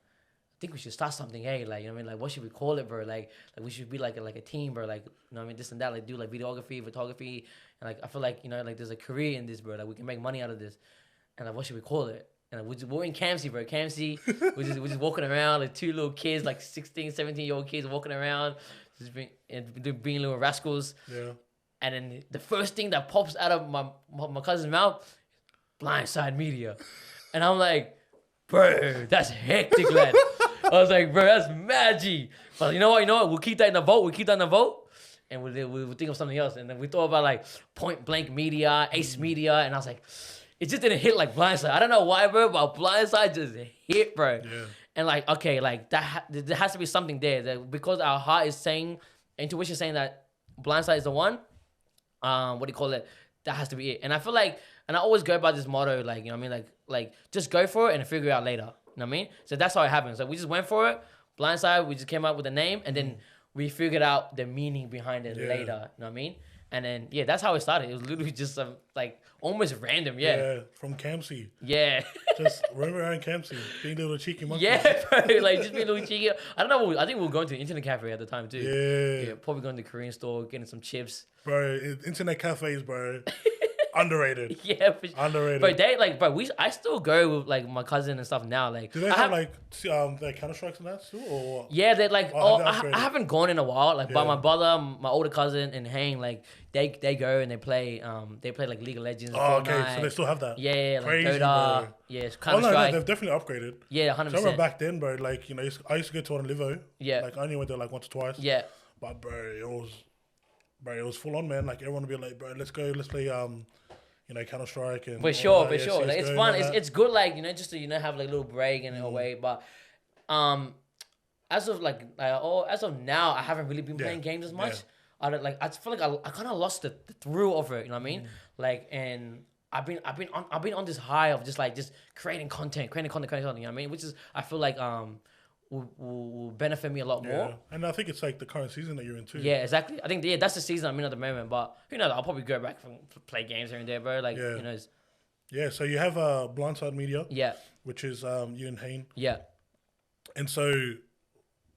think we should start something, hey, like, you know what I mean? Like, what should we call it, bro? Like we should be like a team, bro. Like, you know what I mean? This and that, like, do like videography, photography. And like, I feel like, you know, like there's a career in this, bro. Like, we can make money out of this. And like, what should we call it? And like, we're in Campsie, bro. Campsie, we're just walking around, like 2 little kids, like 16, 17-year-old kids walking around, just being little rascals. Yeah. And then the first thing that pops out of my cousin's mouth, Blindside Media. And I'm like, bro, that's hectic, lad. I was like, bro, that's magic. But you know what? We'll keep that in the vote. And we'll think of something else. And then we thought about like Point Blank Media, Ace Media. And I was like, it just didn't hit like Blindside. I don't know why, bro, but Blindside just hit, bro. Yeah. And like, okay, like there has to be something there. That because our heart is saying, intuition saying that Blindside is the one. What do you call it? That has to be it. And I feel like, and I always go by this motto, like, you know what I mean? Like just go for it and figure it out later. You know what I mean? So that's how it happens. Like we just went for it. Blindside, we just came up with a name and then we figured out the meaning behind it later. You know what I mean? And then, yeah, that's how it started. It was literally just some, like, almost random, Yeah, from Campsie. Yeah. Just running around Campsie, being a little cheeky monkey. Yeah, bro. Like, just being a little cheeky. I don't know. I think we were going to the internet cafe at the time, too. Yeah. Yeah, probably going to the Korean store, getting some chips. Bro, internet cafes, bro. Underrated. Yeah, Underrated. But I still go with like my cousin and stuff now. Like, do they have like their Counter Strikes and that still, or what? Yeah, they're like. I I haven't gone in a while. Like, but my brother, my older cousin, and Hang, like they go and they play like League of Legends. Oh, Fortnite. okay, so they still have that. Yeah, like Crazy, Dota. bro. Yeah, Counter Strike. They've definitely upgraded. Yeah, 100%. So I remember back then, bro. Like I used to go to one in Livo. Yeah. Like I only went there like once or twice. Yeah. But it was full on, man. Like everyone would be like, bro, let's play Counter Strike and For sure. Like, it's fun. It's good, like, just to have like a little break and away. But as of now, I haven't really been playing games as much. Yeah. I feel like I kind of lost the thrill of it. You know what I mean? Like, and I've been on this high of just creating content. You know what I mean? Which is, I feel like will benefit me a lot more. And I think it's like the current season that you're in too. Yeah, exactly. I think that's the season I'm in at the moment. But who knows? I'll probably go back and play games here and there, bro. Like, who knows? Yeah. So you have Blindside Media. Yeah. Which is you and Hayne. Yeah. And so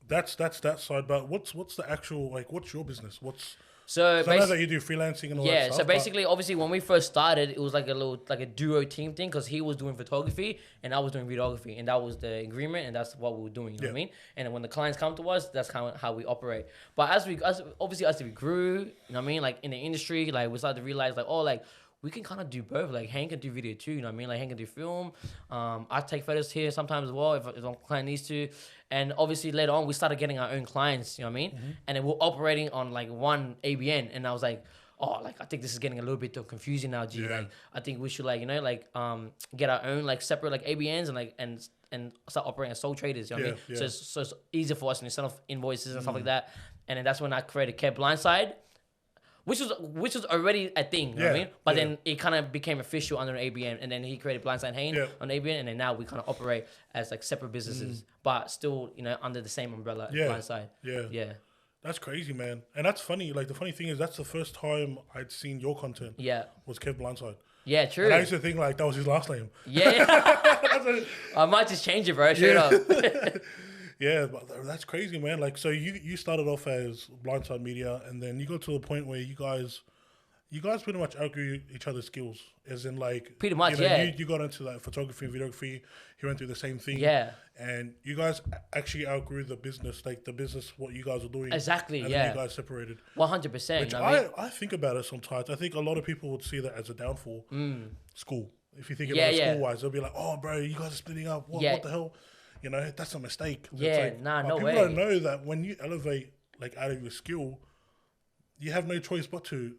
that's that side. But what's the actual, like, what's your business? So I know that you do freelancing and all that stuff. So basically, obviously, when we first started, it was like a duo team thing because he was doing photography and I was doing videography, and that was the agreement, and that's what we were doing. You know what I mean? And when the clients come to us, that's how we operate. But as we grew, you know what I mean, like in the industry, like we started to realize, like, oh, like, we can kind of do both. Like, Hank can do video too, you know what I mean? Like, Hank can do film. I take photos here sometimes as well if a client needs to. And obviously later on, we started getting our own clients, you know what I mean? Mm-hmm. And then we're operating on like one ABN. And I was like, oh, like, I think this is getting a little bit too confusing now, G. Yeah. Like, I think we should get our own like separate like ABNs and like and start operating as sole traders, you know what I mean? Yeah. So it's easier for us and instead of invoices and stuff like that. And then that's when I created Kev Blindside. Which was already a thing, you know what I mean? But then it kind of became official under an ABN, and then he created Blindside Hayne on ABN, and then now we kind of operate as like separate businesses, but still, under the same umbrella, Blindside. Yeah. That's crazy, man. And that's funny. Like, the funny thing is, that's the first time I'd seen your content. Yeah. Was Kev Blindside. Yeah, true. And I used to think like that was his last name. Yeah. I might just change it, bro. Straight up. Yeah, but that's crazy, man. Like, so you started off as Blindside Media, and then you got to a point where you guys pretty much outgrew each other's skills, as in like pretty much, you got into like photography and videography. He went through the same thing, and you guys actually outgrew the business, what you guys were doing, exactly, and then you guys separated 100%. Which I think about it sometimes. I think a lot of people would see that as a downfall. School, if you think about it school wise, they'll be like, "Oh, bro, you guys are splitting up. What the hell?" That's a mistake. Yeah, no way. People don't know that when you elevate like out of your skill, you have no choice but to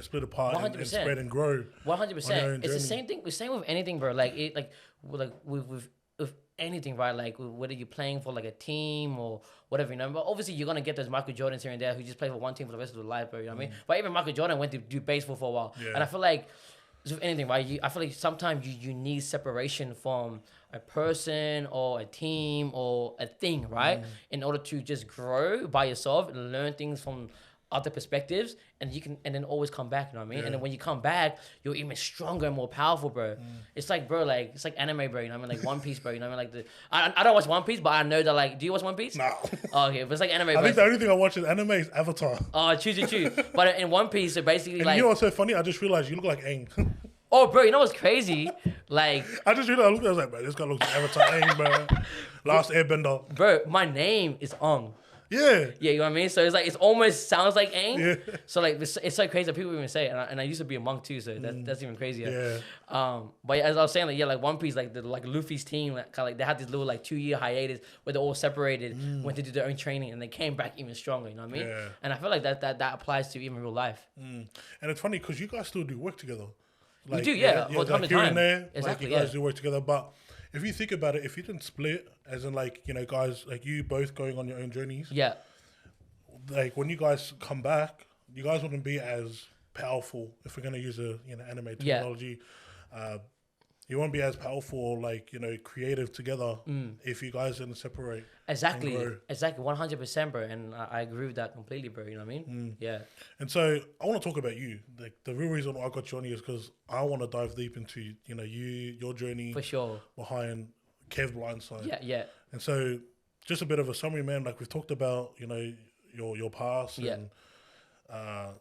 split apart and spread and grow. 100%. It's the same thing. The same with anything, bro. With anything, right? Like whether you're playing for like a team or whatever, But obviously you're gonna get those Michael Jordans here and there who just play for one team for the rest of their life, bro. You know what I mean? But even Michael Jordan went to do baseball for a while, and I feel like with anything, right? I feel like sometimes you need separation from a person or a team or a thing, right? In order to just grow by yourself and learn things from other perspectives, and you can, and then always come back. You know what I mean? Yeah. And then when you come back, you're even stronger and more powerful, bro. It's like, bro, like it's like anime, bro. You know what I mean? Like One Piece, bro. You know what I mean? Like I don't watch One Piece, but I know that like, do you watch One Piece? No. Oh, okay, but it's like anime. I Bro. think the only thing I watch is anime is Avatar. Oh, true. But in One Piece, so basically And like, you know what's so funny? I just realized you look like Aang. oh, bro, you know what's crazy? Like, I just realized, I was like, bro, this guy looks like Avatar Aang, bro. Last Airbender. bro, my name is Aung. Yeah. Yeah, you know what I mean? So it's like, it almost sounds like Aang. Yeah. So like, it's so crazy that people even say it. And I used to be a monk too, so that's even crazier. Yeah. But as I was saying, like, yeah, like One Piece, like Luffy's team, like, kinda like they had this little like 2-year hiatus where they all separated, went to do their own training, and they came back even stronger. You know what I mean? Yeah. And I feel like that applies to even real life. And it's funny because you guys still do work together. We do, yeah, from time to here and time. there, Exactly, like you guys yeah. do work together. But if you think about it, if you didn't split, as in like, you know, guys, like you both going on your own journeys, Yeah. like when you guys come back, you guys wouldn't be as powerful if we're gonna use a anime Yeah. terminology. You won't be as powerful or like, you know, creative together if you guys didn't separate. Exactly. grow. Exactly. 100%, bro. And I agree with that completely, bro. You know what I mean? Yeah. And so I want to talk about you. Like the real reason why I got you on here is because I want to dive deep into, you know, your journey For sure. behind Kev Blindside. Yeah. And so just a bit of a summary, man. Like we've talked about, you know, your past Yeah. and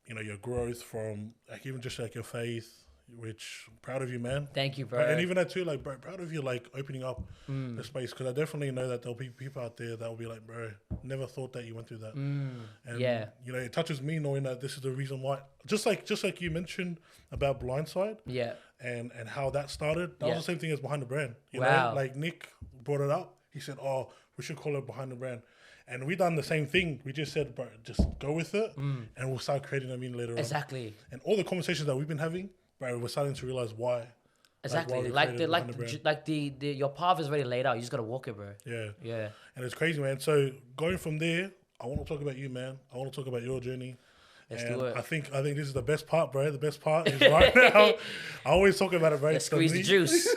you know, your growth from like even just like your faith, which proud of you, man. Thank you, bro. And even that too, like, bro, proud of you, like opening up the space, because I definitely know that there'll be people out there that will be like, bro, never thought that you went through that. And Yeah. you know, it touches me knowing that this is the reason why. Just like you mentioned about Blindside, Yeah. and how that started. That Yeah. was the same thing as Behind the Brand. You Wow. know, like Nick brought it up. He said, "Oh, we should call it Behind the Brand." And we done the same thing. We just said, bro, just go with it, and we'll start creating a mean later on. Exactly. And all the conversations that we've been having, bro, we're starting to realize why. Exactly. we Like created Behind the Brand. your path is already laid out. You just gotta walk it, bro. Yeah. Yeah. And it's crazy, man. So going from there, I want to talk about you, man. I want to talk about your journey. Let's And do it. I think this is the best part, bro. The best part is right now. I always talk about it, bro. Let's squeeze the meat. juice.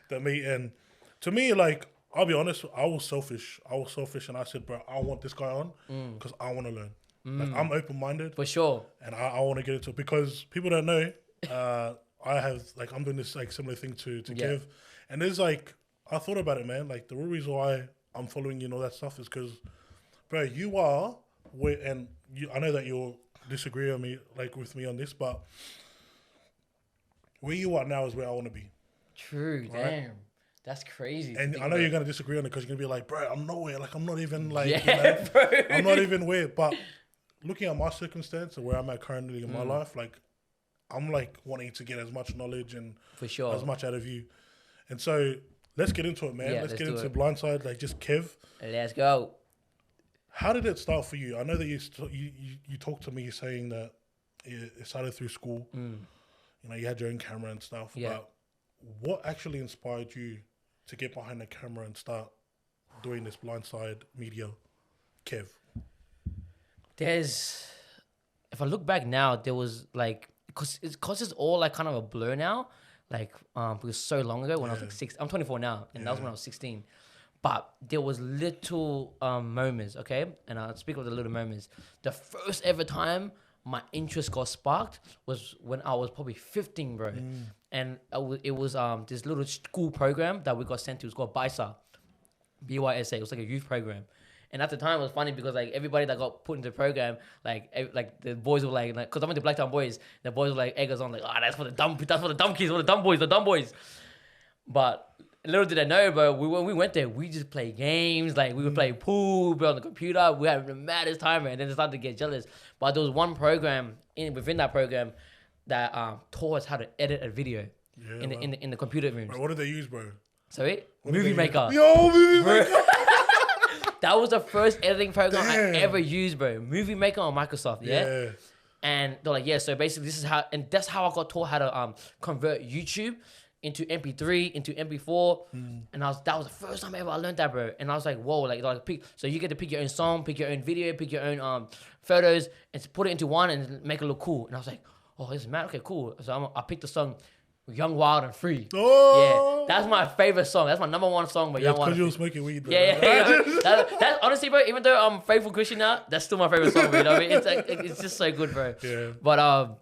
The meat. And to me, like, I'll be honest, I was selfish, and I said, bro, I want this guy on because I want to learn. Like, I'm open-minded, For sure. and I want to get into it because people don't know. I have like I'm doing this like similar thing to Kev, and there's like I thought about it, man. Like the real reason why I'm following you and all that stuff is because, bro, you are where, and I know that you'll disagree on me with me on this, but where you are now is where I want to be. True. Damn. That's crazy. And I know you're gonna disagree on it because you're gonna be like, bro, I'm nowhere. Like I'm not even like, Yeah, bro. I'm not even where. But looking at my circumstance and where I'm at currently in my life, like I'm like wanting to get as much knowledge and For sure. as much out of you. And so let's get into it, man. Yeah, let's get let's into do Blindside. Like just Kev, Let's go. how did it start for you? I know that you talked to me saying that it started through school. You know, you had your own camera and stuff. Yeah. But what actually inspired you to get behind the camera and start doing this Blindside media, Kev? If I look back now, there was like, cause it's all like kind of a blur now. Like, because so long ago when I was like 6, I'm 24 now, and that was when I was 16. But there was little moments, okay? And I'll speak of the little moments. The first ever time my interest got sparked was when I was probably 15, bro. And it was this little school program that we got sent to. It's called BYSA. BYSA. It was like a youth program. And at the time, it was funny because like everybody that got put into the program, like the boys were like, cause I went to Blacktown Boys, the boys were like eggers on, like, that's for the dumb kids, for the dumb boys. But little did I know, bro, when we went there, we just played games, like we would play pool, bro, on the computer. We had the maddest time, man. And then they started to get jealous. But there was one program within that program that taught us how to edit a video in the computer rooms. Bro, what did they use, bro? Sorry, Movie Maker. Yo, Movie Maker. That was the first editing program I Damn. ever used, bro. Movie Maker on Microsoft, yeah? And they're like, so basically this is how, and that's how I got taught how to convert YouTube into MP3, into MP4. And that was the first time ever I learned that, bro. And I was like, whoa, like so you get to pick your own song, pick your own video, pick your own photos, and put it into one and make it look cool. And I was like, oh, this is mad, okay, cool. So I picked the song Young, Wild, and Free. Oh, Yeah, that's my favorite song. That's my number one song. But Young, Wild, because you were and Free. smoking weed. Though. Yeah. That's honestly, bro. Even though I'm a faithful Christian now, that's still my favorite song. Bro, you know what I mean? It's like it's just so good, bro. Yeah. But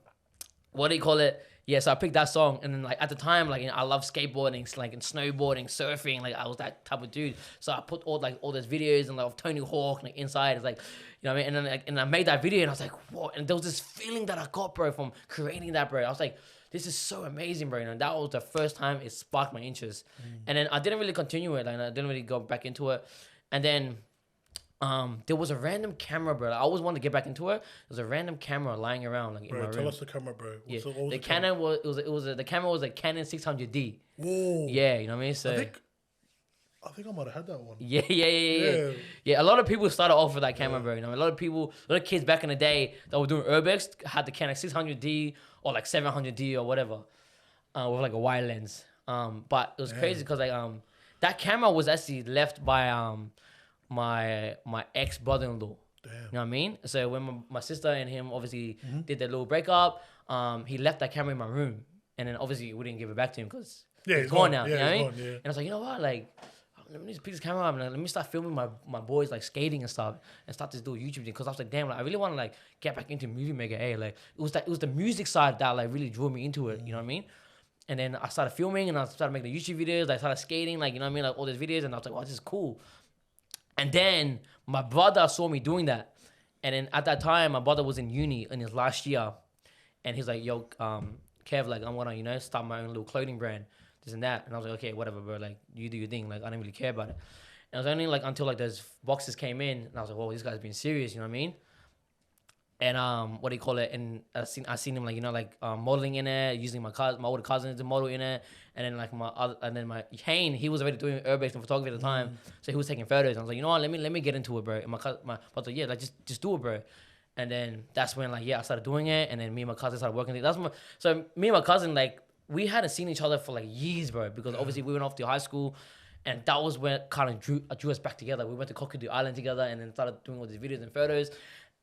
what do you call it? Yeah, so I picked that song, and then like at the time, like I love skateboarding, like and snowboarding, surfing. Like I was that type of dude. So I put all those videos and like of Tony Hawk like inside. It's like, you know what I mean? And then and I made that video, and I was like, what? And there was this feeling that I got, bro, from creating that, bro. I was like, this is so amazing, bro. And that was the first time it sparked my interest. And then I didn't really continue it. Like I didn't really go back into it. And then there was a random camera, bro. I always wanted to get back into it. There was a random camera lying around, like in my room. Tell us the camera, bro. What was the Canon the camera was a Canon 600D. Whoa. Yeah, you know what I mean. So I think I might have had that one. Yeah. A lot of people started off with that camera, bro. You know, a lot of kids back in the day that were doing urbex had the Canon 600D or like 700D or whatever, with like a wide lens. But it was crazy because like that camera was actually left by my ex brother-in-law. Damn. You know what I mean? So when my sister and him obviously did their little breakup, he left that camera in my room, and then obviously we didn't give it back to him because he's gone now. Yeah, you know what I mean? Gone, yeah. And I was like, you know what, like, let me just pick this camera up and let me start filming my boys like skating and stuff and start this little YouTube thing, because I was like, damn, like, I really want to like get back into movie maker. Hey, like it was the music side that like really drew me into it. You know what I mean? And then I started filming and I started making the YouTube videos. I started skating, like, you know what I mean, like all these videos, and I was like, wow, this is cool. And then my brother saw me doing that, and then at that time my brother was in uni in his last year, and he's like, yo, Kev, like I'm gonna start my own little clothing brand, this and that. And I was like, okay, whatever, bro, like you do your thing, like I didn't really care about it. And it was only like until like those boxes came in, and I was like, whoa, this guy's being serious, you know what I mean? And what do you call it? And I seen him like modeling in it, using my older cousin to model in it, and then like my Hane, he was already doing urbex and photography at the time, so he was taking photos. And I was like, you know what? Let me get into it, bro. And my brother, yeah, like just do it, bro. And then that's when like I started doing it, and then me and my cousin started working. So me and my cousin, like, we hadn't seen each other for like years, bro, because obviously we went off to high school, and that was when it kind of drew us back together. We went to Cockatoo Island together, and then started doing all these videos and photos,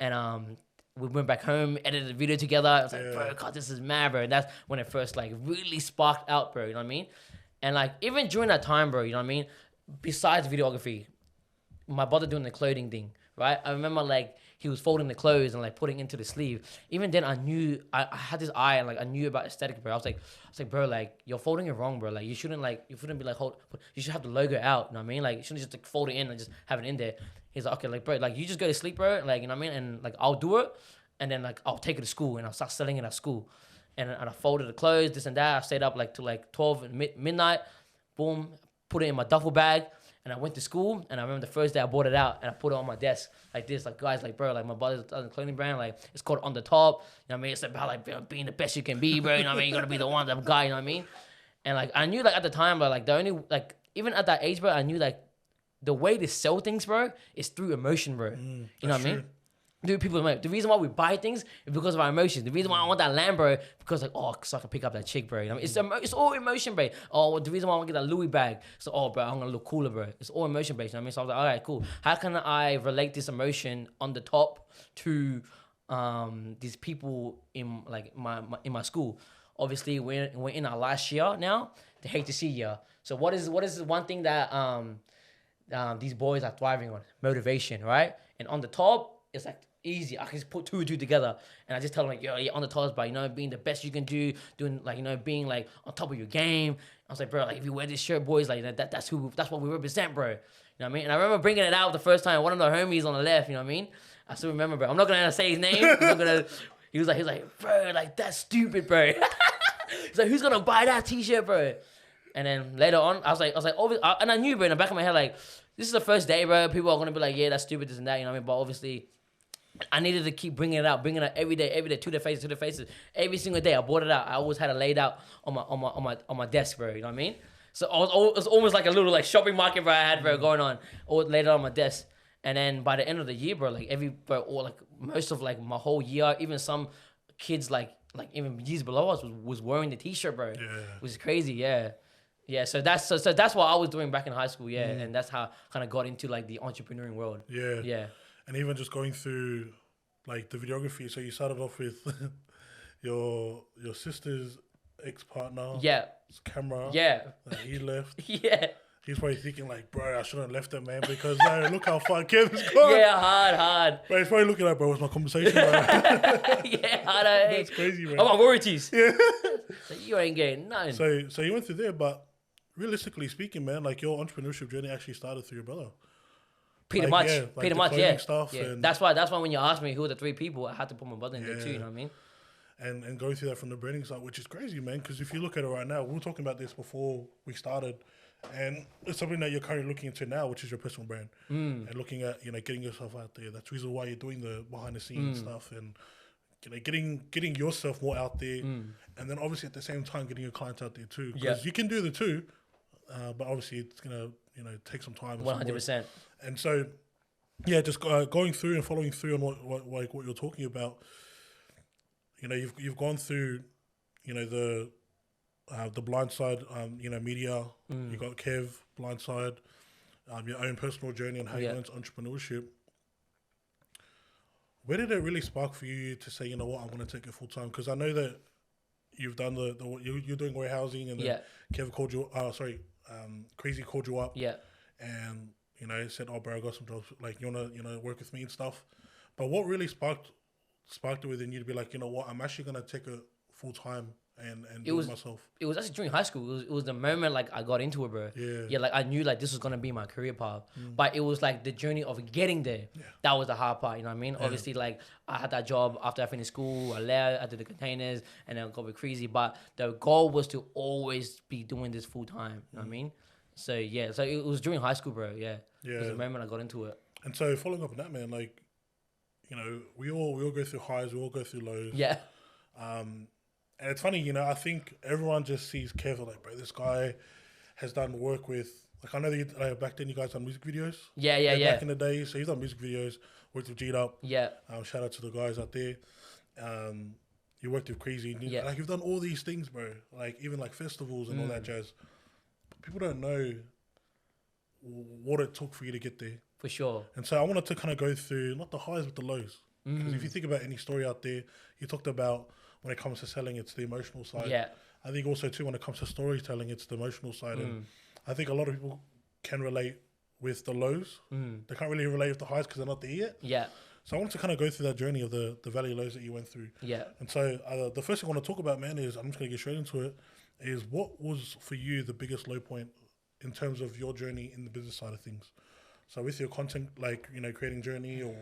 and we went back home, edited the video together. I was like, bro, God, this is mad, bro. And that's when it first like really sparked out, bro. You know what I mean? And like even during that time, bro, you know what I mean? Besides videography, my brother doing the clothing thing, right? I remember like he was folding the clothes and like putting into the sleeve. Even then, I knew I had this eye, and like I knew about aesthetic, bro. I was like, bro, like you're folding it wrong, bro. Like you shouldn't be like you should have the logo out. You know what I mean? Like you shouldn't just like fold it in and just have it in there. He's like, okay, like bro, like you just go to sleep, bro. Like, you know what I mean? And like I'll do it, and then like I'll take it to school and I'll start selling it at school. And I folded the clothes, this and that. I stayed up like to like 12 midnight. Boom, put it in my duffel bag. And I went to school, and I remember the first day I bought it out, and I put it on my desk like this, like, guys, like, bro, like my brother's clothing brand, like it's called On The Top. You know what I mean? It's about like being the best you can be, bro. You know what I mean? You gotta be the one, the guy. You know what I mean? And like I knew like at the time, bro, like the only like even at that age, bro, I knew like the way to sell things, bro, is through emotion, bro. You know what I mean? Dude, people, the reason why we buy things is because of our emotions. The reason why I want that Lambo, bro, because like, oh, so I can pick up that chick, bro. You know what I mean? It's all emotion, bro. Oh, the reason why I want to get that Louis bag, so oh, bro, I'm gonna look cooler, bro. It's all emotion based. You know what I mean? So I was like, all right, cool. How can I relate this emotion on the top to these people in like my school? Obviously, we're in our last year now, the HTC year. So what is one thing that these boys are thriving on? Motivation, right? And on the top, it's like easy. I can just put two and two together, and I just tell them like, yo, you're on the top, by being the best you can do, doing like being like on top of your game. I was like, bro, like if you wear this shirt, boys, like that's what we represent, bro. You know what I mean? And I remember bringing it out the first time. One of the homies on the left, you know what I mean? I still remember, bro. I'm not gonna say his name. He was like, bro, like that's stupid, bro. He's like, who's gonna buy that T-shirt, bro? And then later on, I was like, and I knew, bro, in the back of my head, like, this is the first day, bro. People are gonna be like, yeah, that's stupid, this and that, you know what I mean? But obviously, I needed to keep bringing it out every day, to the faces, every single day. I brought it out. I always had it laid out on my desk, bro. You know what I mean? So it was almost like a little like shopping market, bro. I had, bro, going on, all laid out on my desk. And then by the end of the year, bro, like most of like my whole year, even some kids like even years below us was wearing the T-shirt, bro. Yeah, which is crazy. Yeah, so that's what I was doing back in high school, and that's how I kind of got into like the entrepreneurial world. Yeah. And even just going through like the videography, so you started off with your sister's ex-partner. Yeah. His camera. Yeah. That he left. Yeah. He's probably thinking like, bro, I shouldn't have left it, man, because no, look how far Kevin's gone. Yeah, hard. Bro, he's probably looking like, bro, what's my conversation, bro? Yeah, hard. That's crazy, bro. Oh, my royalties. Yeah. So you ain't getting nothing. So you went through there, but realistically speaking, man, like your entrepreneurship journey actually started through your brother. Pretty Like, much. yeah, like Pretty the much, clothing yeah. stuff Yeah. and- That's why when you asked me who are the three people, I had to put my brother in there too, Yeah. you know what I mean? And going through that from the branding side, which is crazy, man, because if you look at it right now, we were talking about this before we started, and it's something that you're currently looking into now, which is your personal brand, and looking at, you know, getting yourself out there. That's the reason why you're doing the behind the scenes stuff, and you know, getting yourself more out there, and then obviously at the same time getting your clients out there too, because you can do the two, but obviously it's gonna, you know, take some time. 100%. And so, yeah, just going through and following through on what you're talking about. You know, you've gone through, you know, the Blindside, you know, media. You got Kev, Blindside, your own personal journey and how you went into entrepreneurship. Where did it really spark for you to say, you know what, I'm going to take it full time? Because I know that you've done you're doing warehousing, and then Kev called you. Crazy called you up. Yeah. And you know, said, "Oh, bro, I got some jobs. Like, you wanna, you know, work with me and stuff." But what really sparked it within you to be like, you know what, I'm actually gonna take it full time and do it myself. It was actually during high school. It was the moment like I got into it, bro. Yeah, like I knew like this was gonna be my career path. But it was like the journey of getting there. That was the hard part, you know what I mean? Obviously, like I had that job after I finished school, I left, I did the containers, and then I got a bit crazy. But the goal was to always be doing this full time, you know what I mean? So yeah, so it was during high school, bro. Yeah. It was the moment I got into it. And so following up on that, man, like, you know, we all go through highs, we all go through lows. Yeah. And it's funny, you know, I think everyone just sees Kev like, bro, this guy has done work with, like, I know that back then you guys done music videos. Yeah. Back in the day, so you've done music videos, worked with G'd Up. Yeah. Shout out to the guys out there. You worked with Crazy. Like, you've done all these things, bro. Like, even like festivals and all that jazz. But people don't know what it took for you to get there. For sure. And so I wanted to kind of go through, not the highs, but the lows. Because if you think about any story out there, you talked about when it comes to selling, it's the emotional side. Yeah. I think also too, when it comes to storytelling, it's the emotional side. And I think a lot of people can relate with the lows. They can't really relate with the highs because they're not there yet. Yeah. So I wanted to kind of go through that journey of the valley lows that you went through. Yeah. And so the first thing I want to talk about, man, is I'm just going to get straight into it, is what was for you the biggest low point in terms of your journey in the business side of things? So with your content, like, you know, creating journey or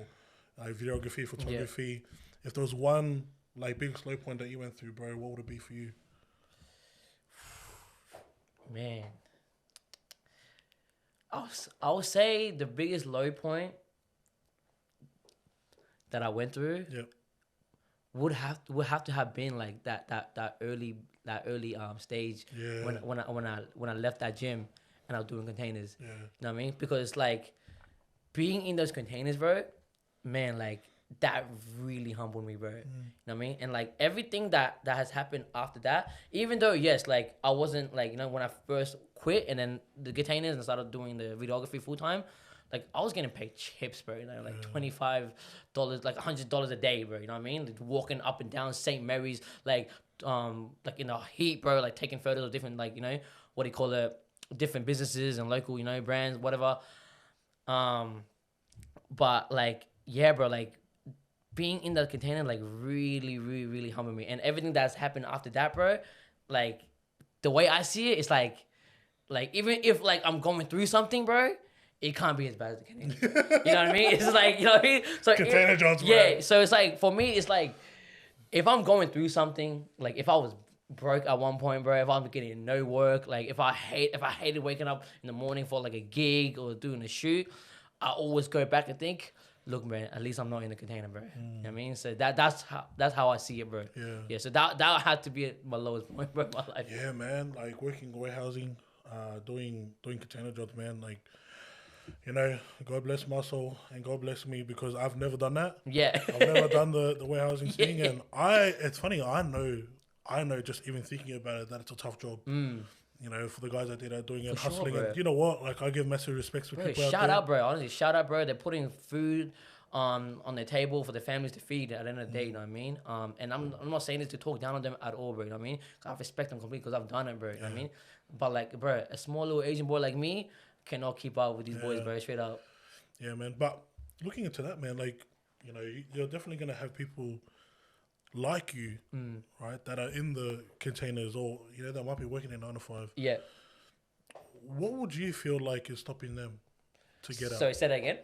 videography, photography, if there was one like biggest low point that you went through, bro, what would it be for you? Man, I would say the biggest low point that I went through would have to have been like that early stage when I left that gym and I was doing containers. You know what I mean? Because like being in those containers, bro, man, like that really humbled me, bro. You know what I mean? And like everything that has happened after that, even though yes, like I wasn't like, you know, when I first quit and then the containers and started doing the videography full time, like I was getting paid chips, bro. You know, like $25, like $100 a day, bro. You know what I mean? Like, walking up and down St. Mary's, like in the heat, bro. Like taking photos of different, like, you know, what do you call it, different businesses and local, you know, brands, whatever. But like, yeah, bro, like being in that container, like really humbled me. And everything that's happened after that, bro, like the way I see it, it's like even if like I'm going through something, bro, it can't be as bad as the container. You know what I mean? It's like, you know what I mean? So Container jobs, bro. yeah. So it's like, for me, it's like, if I'm going through something, like if I was broke at one point, bro, if I'm getting no work, like if I hated waking up in the morning for like a gig or doing a shoot, I always go back and think, look, man, at least I'm not in the container, bro. You know what I mean? So that's how I see it, bro. Yeah. So that had to be my lowest point, bro, in my life. Yeah, man. Like working warehousing, doing container jobs, man. Like, you know, God bless my soul and God bless me, because I've never done that. Yeah. I've never done the warehousing thing, and it's funny. I know just even thinking about it that it's a tough job. You know, for the guys out there that are doing it, hustling. Sure, and you know what? Like, I give massive respects for people out there. Shout out, bro. Honestly, shout out, bro. They're putting food on their table for their families to feed at the end of the day, you know what I mean? And I'm not saying this to talk down on them at all, bro, you know what I mean? 'Cause I respect them completely because I've done it, bro, you know what I mean? But like, bro, a small little Asian boy like me cannot keep up with these boys, bro, straight up. Yeah, man. But looking into that, man, like, you know, you're definitely going to have people like you, right, that are in the containers or, you know, that might be working in 9 to 5. Yeah. What would you feel like is stopping them to get out? Sorry, say that again?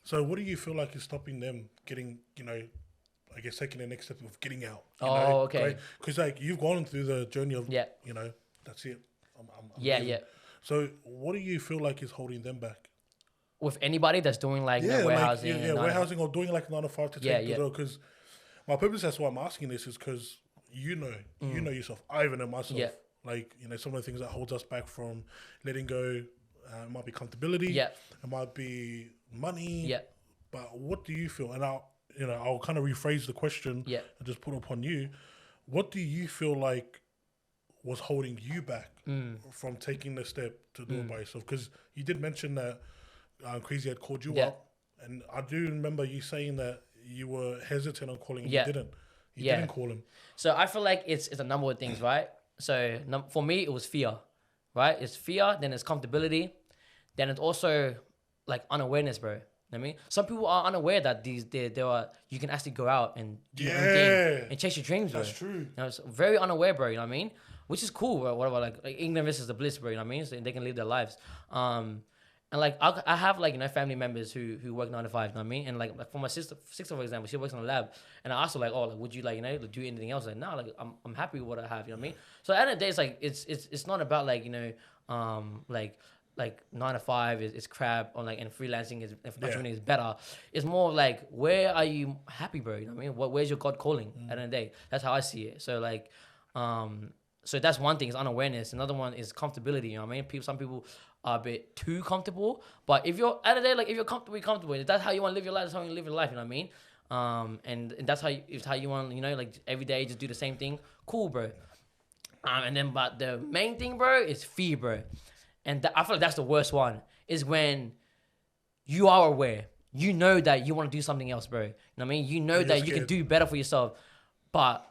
So what do you feel like is stopping them getting, you know, I guess taking the next step of getting out? Okay. Because, like, you've gone through the journey of, Yeah. you know, that's it. I'm Yeah, leaving. yeah. So what do you feel like is holding them back? With anybody that's doing like warehousing. Like, warehousing or doing like 9 to 5 to take the door. Because my purpose, that's why I'm asking this, is because you know yourself. I even know myself. Yeah. Like, you know, some of the things that holds us back from letting go, it might be comfortability. Yeah. It might be money. Yeah. But what do you feel? And I'll kind of rephrase the question. Yeah. And just put upon you. What do you feel like was holding you back from taking the step to do it by yourself? Because you did mention that Crazy had called you up, and I do remember you saying that you were hesitant on calling him. You didn't. You didn't call him. So I feel like it's a number of things, right? So for me, it was fear, right? It's fear, then it's comfortability, then it's also like unawareness, bro. You know what I mean? Some people are unaware that you can actually go out and do your own thing and chase your dreams, bro. That's true. You know, it's very unaware, bro. You know what I mean? Which is cool, bro. Whatever, like ignorance is the bliss, bro. You know what I mean? So they can live their lives. And like I have like, you know, family members who work 9 to 5, you know what I mean? And like for my sister, for example, she works in a lab, and I asked her like, oh, like, would you like, you know, do anything else? Like, no, like I'm happy with what I have, you know what I mean? So at the end of the day, it's like it's not about like, you know, like 9 to 5 is crap, or like, and freelancing is entrepreneuring is better. It's more like, where are you happy, bro? You know what I mean? Where's your God calling at the end of the day? That's how I see it. So like, so that's one thing, is unawareness. Another one is comfortability. You know what I mean? Some people are a bit too comfortable. But if you're at the day, like if you're comfortable, you're comfortable. If that's how you want to live your life, that's how you live your life. You know what I mean? And that's how you want, you know, like every day just do the same thing. Cool, bro. And then, but the main thing, bro, is fear, bro. And I feel like that's the worst one. Is when you are aware, you know that you want to do something else, bro. You know what I mean? You know that you can do better for yourself, but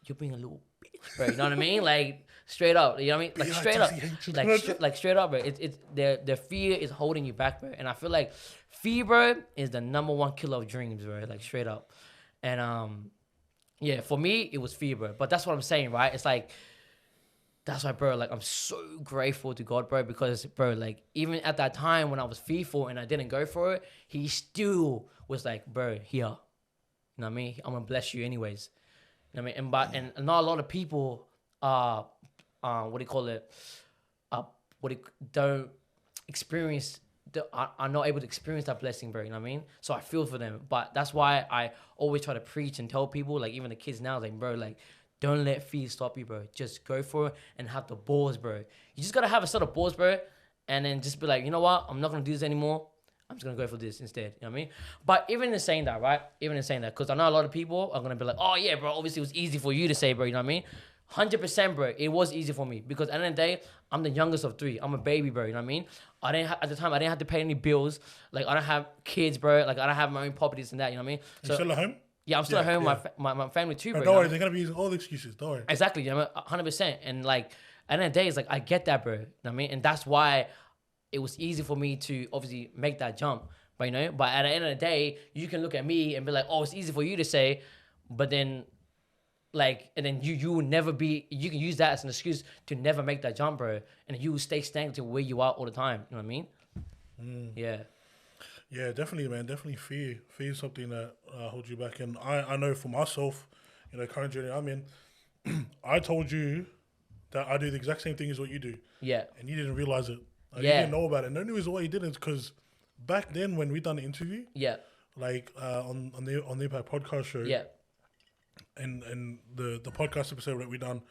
you're being a little bitch, bro. You know what I mean? Like straight up, you know what I mean? Like straight up, like straight up, bro. It's their fear is holding you back, bro. And I feel like fear, bro, is the number one killer of dreams, bro. Like straight up. And yeah, for me it was fear, bro. But that's what I'm saying, right? It's like, that's why, bro, like I'm so grateful to God, bro, because, bro, like even at that time when I was fearful and I didn't go for it, he still was like, bro, here. You know what I mean? I'm gonna bless you anyways. You know what I mean? And not a lot of people don't experience are not able to experience that blessing, bro. You know what I mean? So I feel for them. But that's why I always try to preach and tell people, like even the kids now, like, bro, like, don't let fear stop you, bro. Just go for it and have the balls, bro. You just gotta have a set of balls, bro, and then just be like, you know what? I'm not gonna do this anymore. I'm just gonna go for this instead. You know what I mean? But even in saying that, right? Even in saying that, because I know a lot of people are gonna be like, oh yeah, bro, obviously it was easy for you to say, bro. You know what I mean? 100%, bro. It was easy for me because at the end of the day, I'm the youngest of 3. I'm a baby, bro. You know what I mean? At the time, I didn't have to pay any bills. Like, I don't have kids, bro. Like, I don't have my own properties and that. You know what I mean? So, you still at home? Yeah, I'm still at home with my family too, bro. Don't worry, they're gonna be using all the excuses. Don't worry. Exactly, you know, 100%. And like, at the end of the day, it's like, I get that, bro. You know what I mean? And that's why it was easy for me to obviously make that jump. But you know, but at the end of the day, you can look at me and be like, oh, it's easy for you to say, but then like, and then you will never be, you can use that as an excuse to never make that jump, bro. And you will stay stagnant to where you are all the time. You know what I mean? Yeah. Yeah, definitely, man. Definitely fear. Fear is something that holds you back. And I know for myself, you know, current journey I'm in, I told you that I do the exact same thing as what you do. Yeah. And you didn't realize it. Like, you didn't know about it. And the only reason why you didn't is because back then when we done the interview, like on the Impact podcast show, and the podcast episode that we done,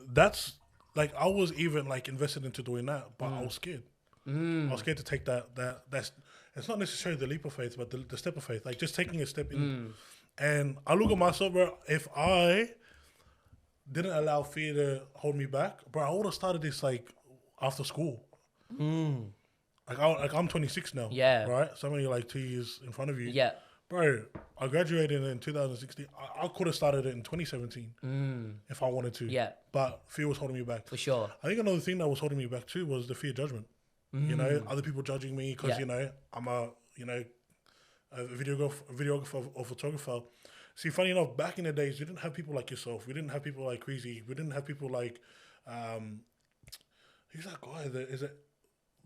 that's like I was even like invested into doing that, but I was scared. I was scared to take that's it's not necessarily the leap of faith, but the step of faith, like just taking a step in. And I look at myself, bro. If I didn't allow fear to hold me back, bro, I would have started this like after school. I'm 26 now. Yeah. Right. So I'm only like 2 years in front of you. Yeah. Bro, I graduated in 2016. I could have started it in 2017 if I wanted to. Yeah. But fear was holding me back. For sure. I think another thing that was holding me back too was the fear of judgment. You know, other people judging me because, Yeah. you know, I'm a videographer or photographer. See, funny enough, back in the days, we didn't have people like yourself. We didn't have people like Crazy. We didn't have people like, who's that guy? Is it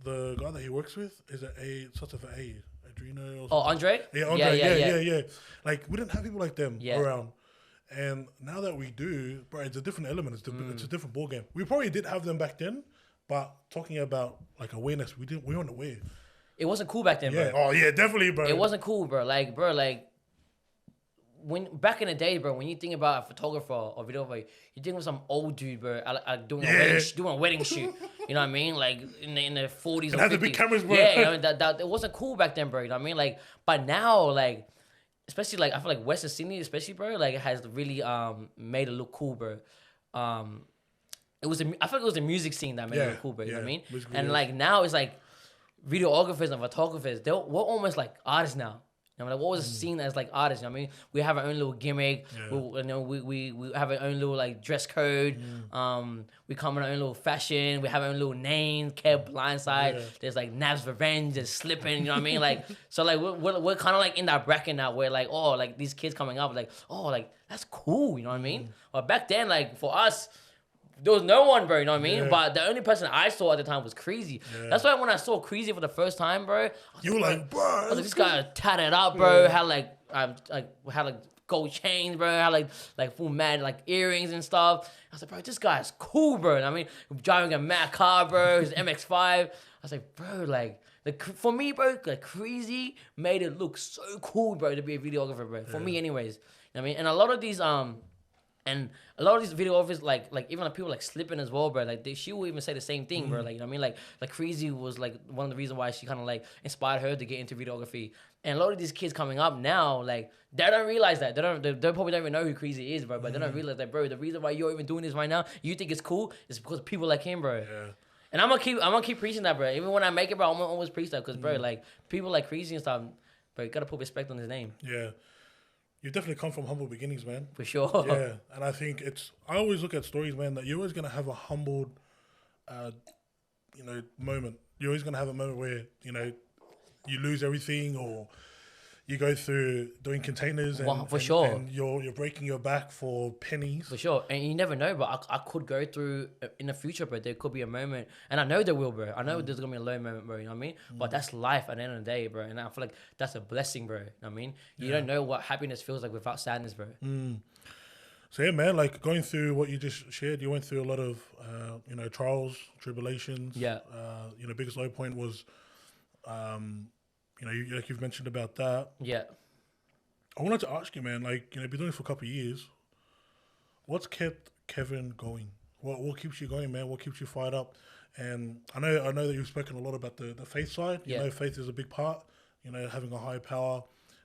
the guy that he works with? Is it starts with an A? Adreno or something? Oh, Andre? Yeah, Andre. Yeah. Like, we didn't have people like them around. And now that we do, bro, it's a different element. It's a different ball game. We probably did have them back then, but talking about like awareness, we weren't aware. It wasn't cool back then, Yeah. bro. Oh yeah, definitely, bro. It wasn't cool, bro. Like when back in the day, bro, when you think about a photographer or videographer, you think of some old dude, bro, doing a wedding shoot. You know what I mean? Like in the 40s or 50s. Had the big cameras, bro. Yeah, you know, that it wasn't cool back then, bro. You know what I mean? Like, but now, like, especially like I feel like Western Sydney, especially, bro, like it has really made it look cool, bro. I feel like it was the music scene that made it look cool, bro. You know what I mean? And like now it's like videographers and photographers, we're almost like artists now. You know, like what was seen as like artists? You know what I mean? We have our own little gimmick. Yeah. We have our own little like dress code. We come in our own little fashion. We have our own little names. Kev, Blindside. Yeah. There's like Nav's Revenge. There's Slipping. You know what I mean? Like so, like we're kind of like in that bracket now where like like these kids coming up like like that's cool. You know what I mean? But back then, like for us, there was no one, bro, you know what I mean? Yeah. But the only person I saw at the time was Crazy. Yeah. That's why when I saw Crazy for the first time, bro, you were like, bro. I was like, this guy tatted up, bro. Had like gold chains, bro. Had like full mad like earrings and stuff. I was like, bro, this guy's cool, bro. You know what I mean, driving a mad car, bro. His MX-5. I was like, bro, like for me, bro, like Crazy made it look so cool, bro, to be a videographer, bro. For me, anyways. You know what I mean? And a lot of these videographers, like even like people like Slipping as well, bro. Like she will even say the same thing, bro. Like you know what I mean, like Crazy was like one of the reasons why she kind of like inspired her to get into videography. And a lot of these kids coming up now, like they don't realize that they probably don't even know who Crazy is, bro. But they don't realize that, bro. The reason why you're even doing this right now, you think it's cool, is because of people like him, bro. Yeah. And I'm gonna keep preaching that, bro. Even when I make it, bro, I'm gonna always preach that, because bro, like people like Crazy and stuff, bro, you gotta put respect on his name. Yeah. You definitely come from humble beginnings, man. For sure. Yeah, and I think I always look at stories, man, that you're always going to have a humbled, moment. You're always going to have a moment where, you lose everything, or you go through doing containers and you're breaking your back for pennies. For sure. And you never know, but I could go through in the future, bro. There could be a moment, and I know there will, bro. I know there's going to be a low moment, bro. You know what I mean? But that's life at the end of the day, bro. And I feel like that's a blessing, bro. You know what I mean? You don't know what happiness feels like without sadness, bro. So yeah, man, like going through what you just shared, you went through a lot of, trials, tribulations. Yeah. Biggest low point was, like you've mentioned about that. Yeah. I wanted to ask you, man, like, you've been doing it for a couple of years. What's kept Kevin going? What keeps you going, man? What keeps you fired up? And I know that you've spoken a lot about the faith side. You know, faith is a big part, having a higher power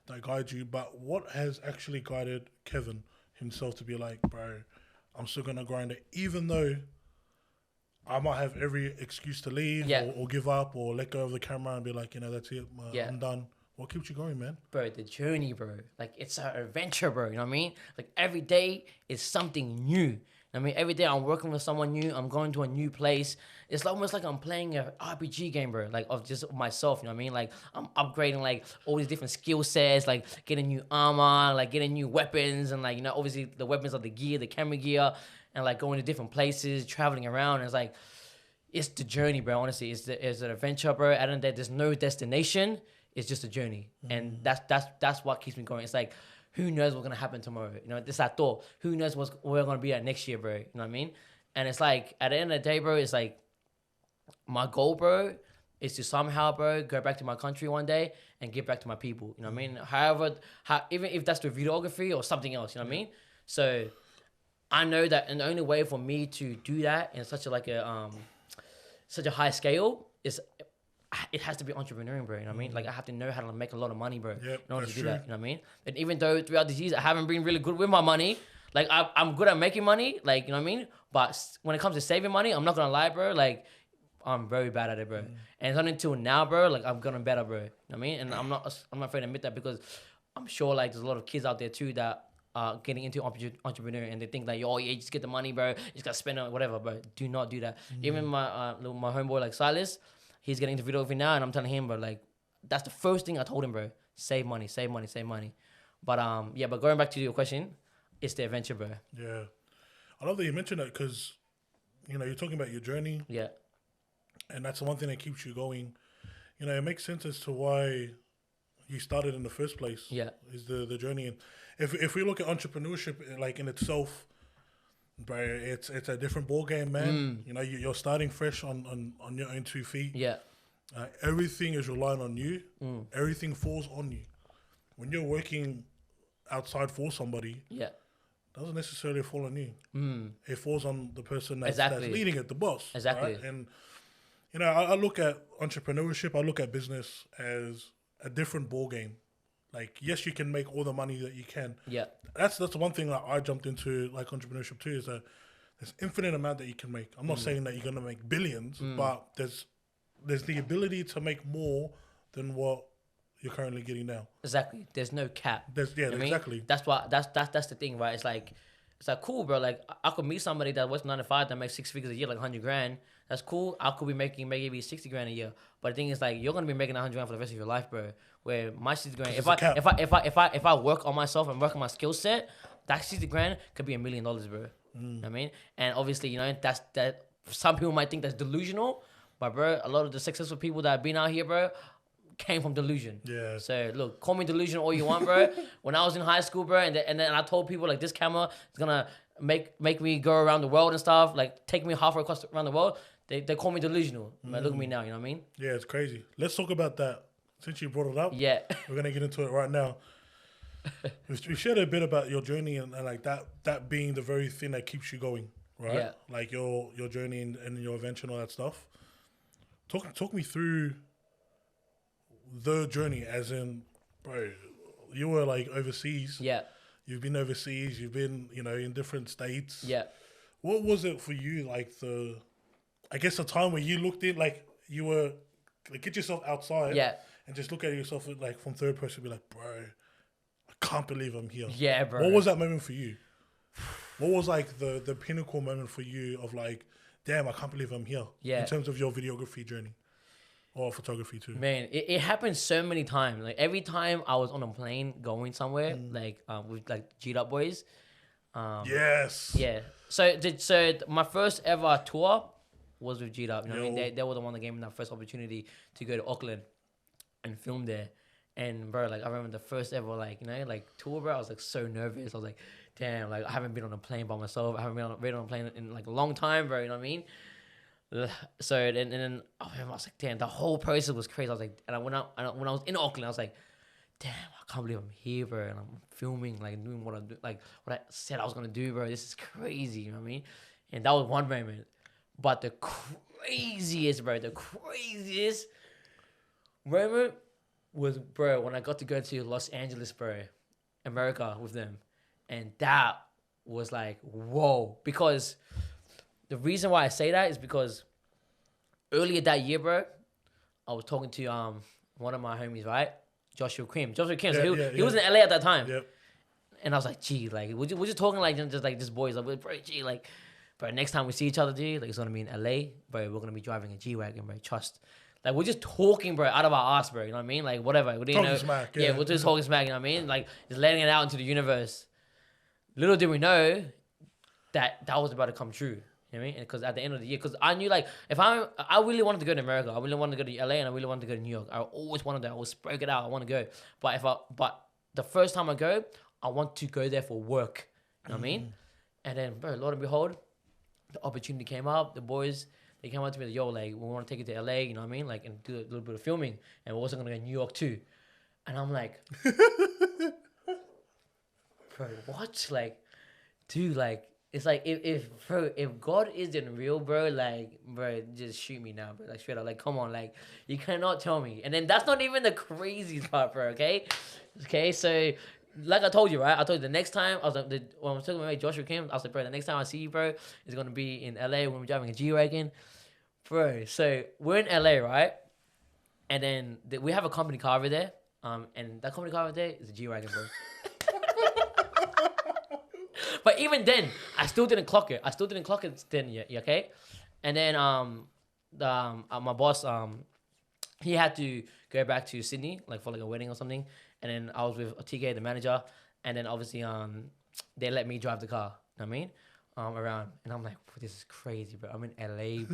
that guides you. But what has actually guided Kevin himself to be like, bro, I'm still going to grind it, even though I might have every excuse to leave or give up or let go of the camera and be like, that's it, I'm done. What keeps you going, man? Bro, the journey, bro. Like, it's an adventure, bro. You know what I mean? Like, every day is something new. I mean, every day I'm working with someone new. I'm going to a new place. It's almost like I'm playing an RPG game, bro. Like, of just myself, you know what I mean? Like, I'm upgrading, like, all these different skill sets, like, getting new armor, like, getting new weapons. And, like, obviously the weapons are the gear, the camera gear. And, like, going to different places, traveling around. And it's like, it's the journey, bro. Honestly, it's an adventure, bro. At the end of the day, there's no destination. It's just a journey. And that's what keeps me going. It's like, who knows what's gonna happen tomorrow? This I thought. Who knows where we're gonna be at next year, bro? You know what I mean? And it's like, at the end of the day, bro, it's like, my goal, bro, is to somehow, bro, go back to my country one day and give back to my people. You know what I mean? However, even if that's through videography or something else, you know what I mean? So I know that, and the only way for me to do that in such a high scale is, it has to be entrepreneuring, bro. You know what I mean? Like, I have to know how to make a lot of money, bro. Yep, in order to do that. You know what I mean? And even though throughout these years I haven't been really good with my money, like I'm good at making money, like, you know what I mean? But when it comes to saving money, I'm not gonna lie, bro. Like, I'm very bad at it, bro. And it's not until now, bro, like I'm getting better, bro. You know what I mean? And I'm not afraid to admit that because I'm sure like there's a lot of kids out there too that are getting into entrepreneur and they think like, oh yeah, just get the money, bro. You just gotta spend it, whatever, bro. Do not do that. Even my homeboy like Silas, he's getting into videography now, and I'm telling him, bro, like that's the first thing I told him, bro. Save money, save money, save money. But yeah, but going back to your question, it's the adventure, bro. Yeah, I love that you mentioned that because you know you're talking about your journey. Yeah. And that's the one thing that keeps you going. You know, it makes sense as to why you started in the first place. Yeah. Is the journey. And if we look at entrepreneurship like in itself, bro, it's a different ball game, man. You know, you're starting fresh on your own 2 feet. Yeah. Everything is relying on you. Everything falls on you. When you're working outside for somebody, Yeah. doesn't necessarily fall on you. It falls on the person that's Exactly. leading it, the boss. Exactly. Right? And you know, I look at entrepreneurship, I look at business as a different ball game. Like, yes, you can make all the money that you can. Yeah. That's the one thing that I jumped into, like entrepreneurship too, is that there's infinite amount that you can make. I'm not saying that you're gonna make billions, but there's the ability to make more than what you're currently getting now. Exactly. There's no cap. Exactly. That's why that's the thing, right? It's like cool, bro. Like I could meet somebody that works 9 to 5 that makes 6 figures a year, like 100 grand. That's cool. I could be making maybe 60 grand a year. But the thing is, like, you're gonna be making 100 grand for the rest of your life, bro. Where my 60 grand, if I work on myself and work on my skill set, that 60 grand could be $1 million, bro. You know what I mean? And obviously, you know, that some people might think that's delusional, but bro, a lot of the successful people that have been out here, bro, came from delusion. Yeah. So look, call me delusional all you want, bro. When I was in high school, bro, and then I told people like this camera is gonna make me go around the world and stuff, like take me halfway around the world. They call me delusional. Like, look at me now, you know what I mean? Yeah, it's crazy. Let's talk about that. Since you brought it up, Yeah. we're gonna get into it right now. We shared a bit about your journey and like that being the very thing that keeps you going, right? Yeah. Like your journey and your adventure and all that stuff. Talk me through the journey, as in, bro, you were like overseas. Yeah. You've been overseas. You've been, you know, in different states. Yeah. What was it for you, like I guess the time where you looked in, like you were, like, get yourself outside, Yeah. and just look at yourself like from third person, be like, bro, I can't believe I'm here. Yeah, bro. What was that moment for you? What was like the pinnacle moment for you of like, damn, I can't believe I'm here. Yeah. In terms of your videography journey or photography too. Man, it happened so many times. Like every time I was on a plane going somewhere, like with like G'd Up boys. Yes. Yeah. So my first ever tour was with G'd Up. You know what I mean? They were the one that gave me that first opportunity to go to Auckland and film there. And bro, like I remember the first ever like, you know, like tour, bro, I was like so nervous. I was like, damn, like I haven't been on a plane by myself. I haven't been on a plane in like a long time, bro, you know what I mean? So and then I was like, damn, the whole process was crazy. I was like, and when I was in Auckland, I was like, damn, I can't believe I'm here, bro, and I'm filming, like doing what I'm doing, like what I said I was gonna do, bro. This is crazy, you know what I mean? And that was one moment. But the craziest moment was, bro, when I got to go to Los Angeles, bro, America with them. And that was like, whoa. Because the reason why I say that is because earlier that year, bro, I was talking to one of my homies, right? Joshua Kim. He was in LA at that time. Yep. And I was like, gee, like, we're just talking like just like this boys. Like, bro, gee, like, bro, next time we see each other, G, like, it's gonna be in LA, bro. We're gonna be driving a G-Wagon, bro. Trust. Like, we're just talking, bro, out of our ass, bro. You know what I mean? Like, whatever. We didn't Talking know. smack, Yeah, yeah. we're just talking smack. You know what I mean? Like, just letting it out into the universe. Little did we know that was about to come true. You know what I mean? Because at the end of the year, because I knew, like, I really wanted to go to America. I really wanted to go to LA, and I really wanted to go to New York. I always wanted that. I always spoke it out. I want to go. But the first time I go, I want to go there for work. You know what I mean? And then, bro, Lord and behold, the opportunity came up. The boys, they came up to me like, yo, like, we want to take it to LA, you know what I mean? Like, and do a little bit of filming. And we're also going to go to New York too. And I'm like, bro, what? Like, dude, like, it's like, if God isn't real, bro, like, bro, just shoot me now, bro. Like, straight up, like, come on, like, you cannot tell me. And then that's not even the craziest part, bro, okay? Okay, so, like I told you, right? I told you the next time, I was like, when I was talking to my mate Joshua Kim, I was like, bro, the next time I see you, bro, it's going to be in LA when we're driving a G-Wagon. Bro, so we're in LA, right? And then we have a company car over there. And that company car over there is a G-Wagon, bro. But even then, I still didn't clock it. Then yet, okay? And then my boss he had to go back to Sydney like for like a wedding or something. And then I was with TK, the manager, and then obviously they let me drive the car. You know what I mean? Around, and I'm like, this is crazy, bro. I'm in LA,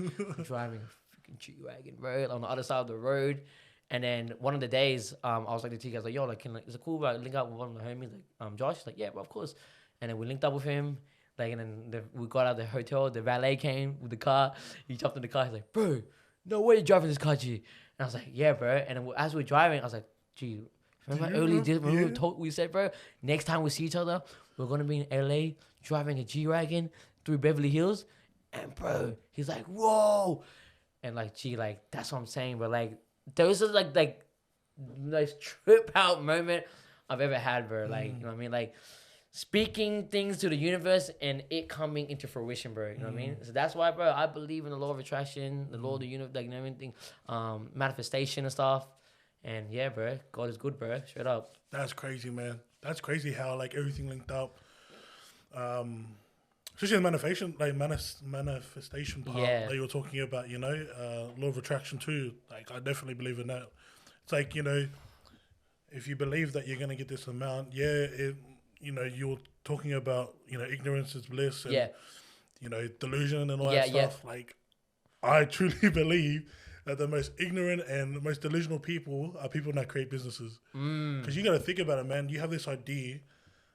driving a freaking G-Wagon, bro, on the other side of the road. And then one of the days, I was like to TK, I was like, yo, like, is it cool if I link up with one of the homies, like Josh? He's like, yeah, bro, of course. And then we linked up with him. Like, and then we got out of the hotel. The valet came with the car. He jumped in the car. He's like, bro, no way you're driving this car, G. And I was like, yeah, bro. And then as we're driving, I was like, G, remember earlier we said, bro, next time we see each other, we're going to be in LA driving a G-Wagon through Beverly Hills. And, bro, he's like, whoa. And, like, G, like, that's what I'm saying. But, like, those are, like nice trip out moment I've ever had, bro. Like, you know what I mean? Like, speaking things to the universe and it coming into fruition, bro. You know what I mean? So that's why, bro, I believe in the law of attraction, the law of the universe, like, you know, everything, manifestation and stuff. And yeah, bro, God is good, bro. Straight up. That's crazy, man. That's crazy how like everything linked up. Especially the manifestation part that you were talking about, you know, law of attraction too. Like I definitely believe in that. It's like, you know, if you believe that you're gonna get this amount, you know, you're talking about, you know, ignorance is bliss and you know, delusion and all that stuff. Like I truly believe that the most ignorant and the most delusional people are people that create businesses. Because you got to think about it, man. You have this idea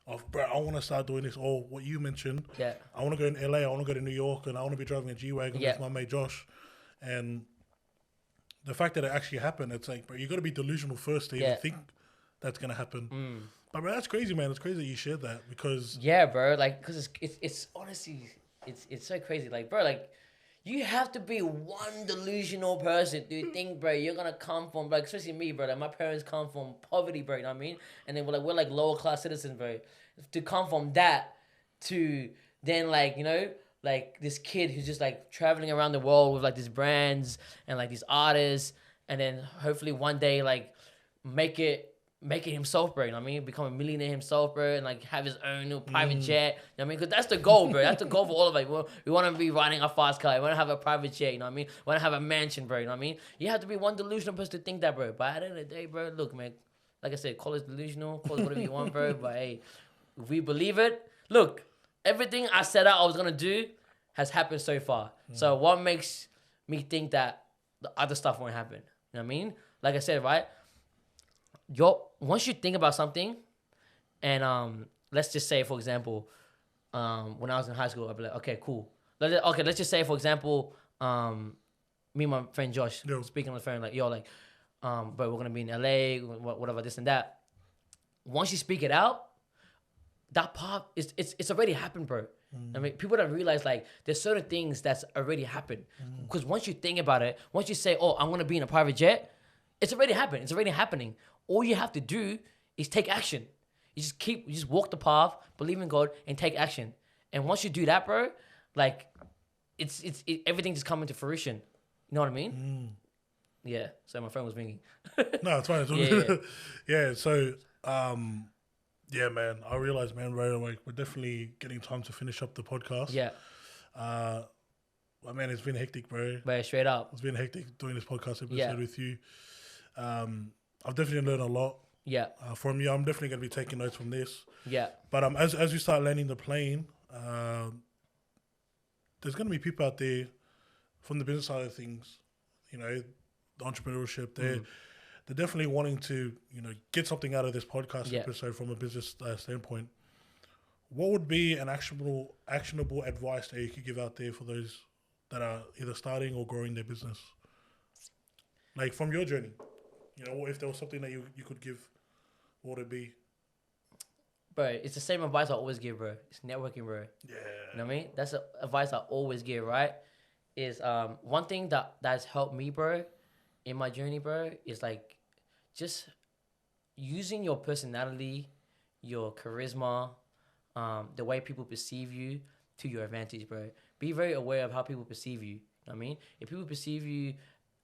of, bro, I want to start doing this, or what you mentioned. Yeah. I want to go in LA, I want to go to New York, and I want to be driving a G-Wagon with my mate Josh. And the fact that it actually happened, it's like, bro, you got to be delusional first to even think that's going to happen. But, bro, that's crazy, man. It's crazy that you shared that because... Yeah, bro. Like, because it's honestly, it's so crazy. Like, bro, like, you have to be one delusional person to think, bro, you're gonna come from, like, especially me, bro. Like, my parents come from poverty, bro. You know what I mean? And then we're like lower class citizens, bro. To come from that to then, like, you know, like this kid who's just like traveling around the world with like these brands and like these artists, and then hopefully one day like make it himself, bro. You know what I mean? Become a millionaire himself, bro, and like have his own new private jet. You know what I mean? Because that's the goal, bro. That's the goal for all of us. We want to be riding a fast car. We want to have a private jet. You know what I mean? We want to have a mansion, bro. You know what I mean? You have to be one delusional person to think that, bro. But at the end of the day, bro, look, man. Like I said, call it delusional, call it whatever you want, bro. But hey, if we believe it, look, everything I set out I was gonna do has happened so far. So what makes me think that the other stuff won't happen? You know what I mean? Like I said, right? Once you think about something, and let's just say, for example, when I was in high school, I'd be like, okay, cool. Let's just say, for example, me and my friend Josh speaking on the phone, like, yo, like, but we're gonna be in LA, whatever, this and that. Once you speak it out, that pop it's already happened, bro. I mean, people don't realize like there's certain things that's already happened. Because once you think about it, once you say, oh, I'm gonna be in a private jet, it's already happened. It's already happening. All you have to do is take action. You just walk the path, believe in God, and take action. And once you do that, bro, like everything just come into fruition. You know what I mean? Yeah. So my phone was ringing. No, it's fine. It's all good. Yeah. So, yeah, man. I realized, man, right, like we're definitely getting time to finish up the podcast. Yeah. Well, man, it's been hectic, bro. But straight up, it's been hectic doing this podcast episode with you. I've definitely learned a lot. Yeah. From you. I'm definitely going to be taking notes from this. Yeah. But as we start landing the plane, there's going to be people out there from the business side of things, you know, the entrepreneurship. They're definitely wanting to, you know, get something out of this podcast episode from a business standpoint. What would be an actionable advice that you could give out there for those that are either starting or growing their business? Like from your journey, you know, if there was something that you could give, what would it be? Bro, it's the same advice I always give, bro. It's networking, bro. Yeah. You know what I mean? That's the advice I always give, right? Is one thing that's helped me, bro, in my journey, bro, is like just using your personality, your charisma, the way people perceive you to your advantage, bro. Be very aware of how people perceive you. You know what I mean? If people perceive you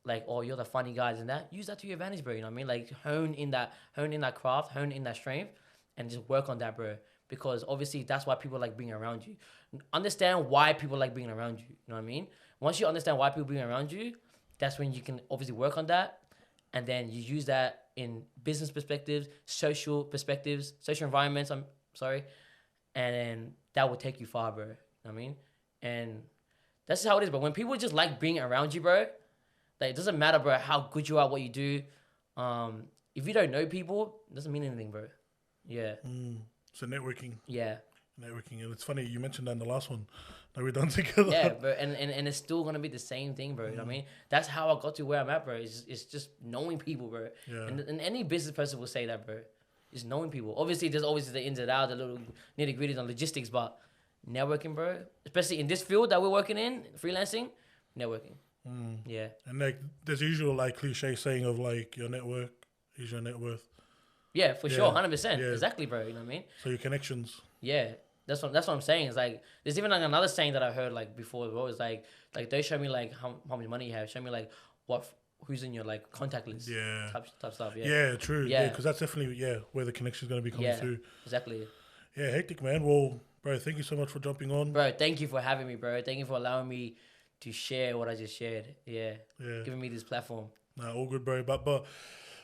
like, oh, you're the funny guys and that, use that to your advantage, bro. You know what I mean? Like hone in that craft, hone in that strength, and just work on that, bro. Because obviously that's why people like being around you. Understand why people like being around you. You know what I mean? Once you understand why people being around you, that's when you can obviously work on that, and then you use that in business perspectives, social perspectives, social environments. I'm sorry, and then that will take you far, bro. You know what I mean? And that's just how it is, bro. When people just like being around you, bro, like it doesn't matter, bro, how good you are, what you do. If you don't know people, it doesn't mean anything, bro. Yeah. So networking. Yeah. Networking, and it's funny you mentioned that in the last one that we done together. Yeah, bro, and it's still gonna be the same thing, bro. You know what I mean? That's how I got to where I'm at, bro. It's just knowing people, bro. Yeah. And any business person will say that, bro. It's knowing people. Obviously, there's always the ins and outs, the little nitty gritties and logistics, but networking, bro. Especially in this field that we're working in, freelancing, networking. Yeah. And like, there's a usual like cliche saying of like your network is your net worth. Yeah, for sure, 100%. Yeah. Exactly, bro. You know what I mean? So your connections. Yeah, that's what I'm saying. It's like there's even like another saying that I heard like before as well. It's like don't show me like how much money you have. Show me like who's in your like contact list. Yeah. Type stuff. Yeah. Yeah, true. Yeah. Yeah, because that's definitely where the connection's gonna be coming through. Exactly. Yeah, hectic, man. Well, bro, thank you so much for jumping on. Bro, thank you for having me, bro. Thank you for allowing me to share what I just shared. Yeah. Giving me this platform. Nah, all good, bro. But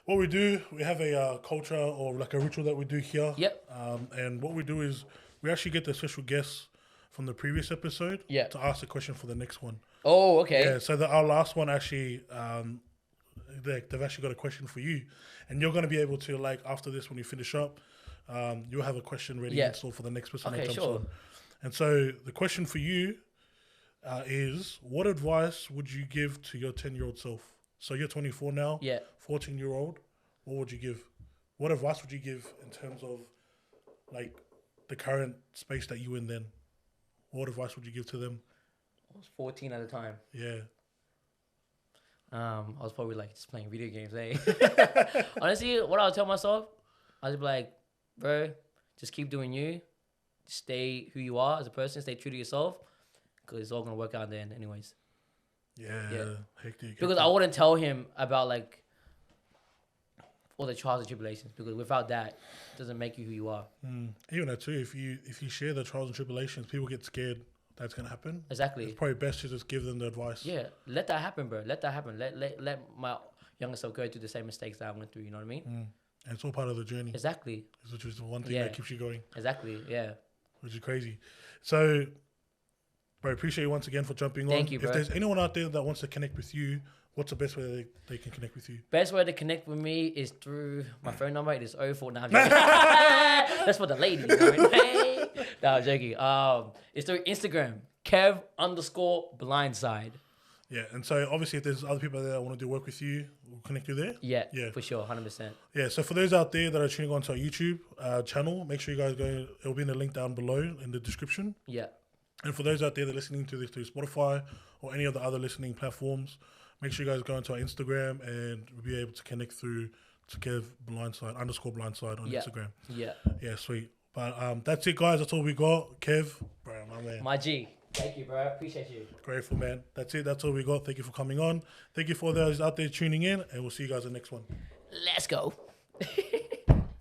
what we do, we have a culture or like a ritual that we do here. Yep. And what we do is we actually get the special guests from the previous episode to ask a question for the next one. Oh, okay. Yeah, so our last one actually, they've actually got a question for you. And you're going to be able to, like, after this, when you finish up, you'll have a question ready and so for the next person that jumps on. And so the question for you is, what advice would you give to your 10-year-old self? So you're 24 now, 14-year-old, what would you give? What advice would you give in terms of, like, the current space that you in then? What advice would you give to them? I was 14 at the time. Yeah. I was probably like just playing video games, eh? Honestly, what I'll tell myself, I'll just be like, bro, just keep doing you. Stay who you are as a person. Stay true to yourself. Because it's all going to work out in the end anyways. Yeah. Hectic. Because I wouldn't tell him about like all the trials and tribulations. Because without that, it doesn't make you who you are. Even that too, if you share the trials and tribulations, people get scared that's going to happen. Exactly. It's probably best to just give them the advice. Yeah. Let that happen, bro. Let that happen. Let my younger self go through the same mistakes that I went through. You know what I mean? And it's all part of the journey. Exactly. Which is the one thing that keeps you going. Exactly. Yeah. Which is crazy. So, bro, appreciate you once again for jumping on. Thank you, bro. If there's anyone out there that wants to connect with you, what's the best way they can connect with you? Best way to connect with me is through my phone number. It is 04. Nah, I'm joking. That's for the ladies. You know what I mean? No, I'm joking. It's through Instagram. Kev_Blindside. Yeah, and so obviously if there's other people there that want to do work with you, we'll connect you there. Yeah, for sure, 100%. Yeah, so for those out there that are tuning on to our YouTube channel, make sure you guys go, it'll be in the link down below in the description. Yeah. And for those out there that are listening to this through Spotify or any of the other listening platforms, make sure you guys go onto our Instagram and we'll be able to connect through to Kev _Blindside on Instagram. Yeah. Yeah, sweet. But that's it, guys. That's all we got. Kev, bro, my man. My G. Thank you, bro. I appreciate you. Grateful, man. That's it. That's all we got. Thank you for coming on. Thank you for those out there tuning in, and we'll see you guys in the next one. Let's go.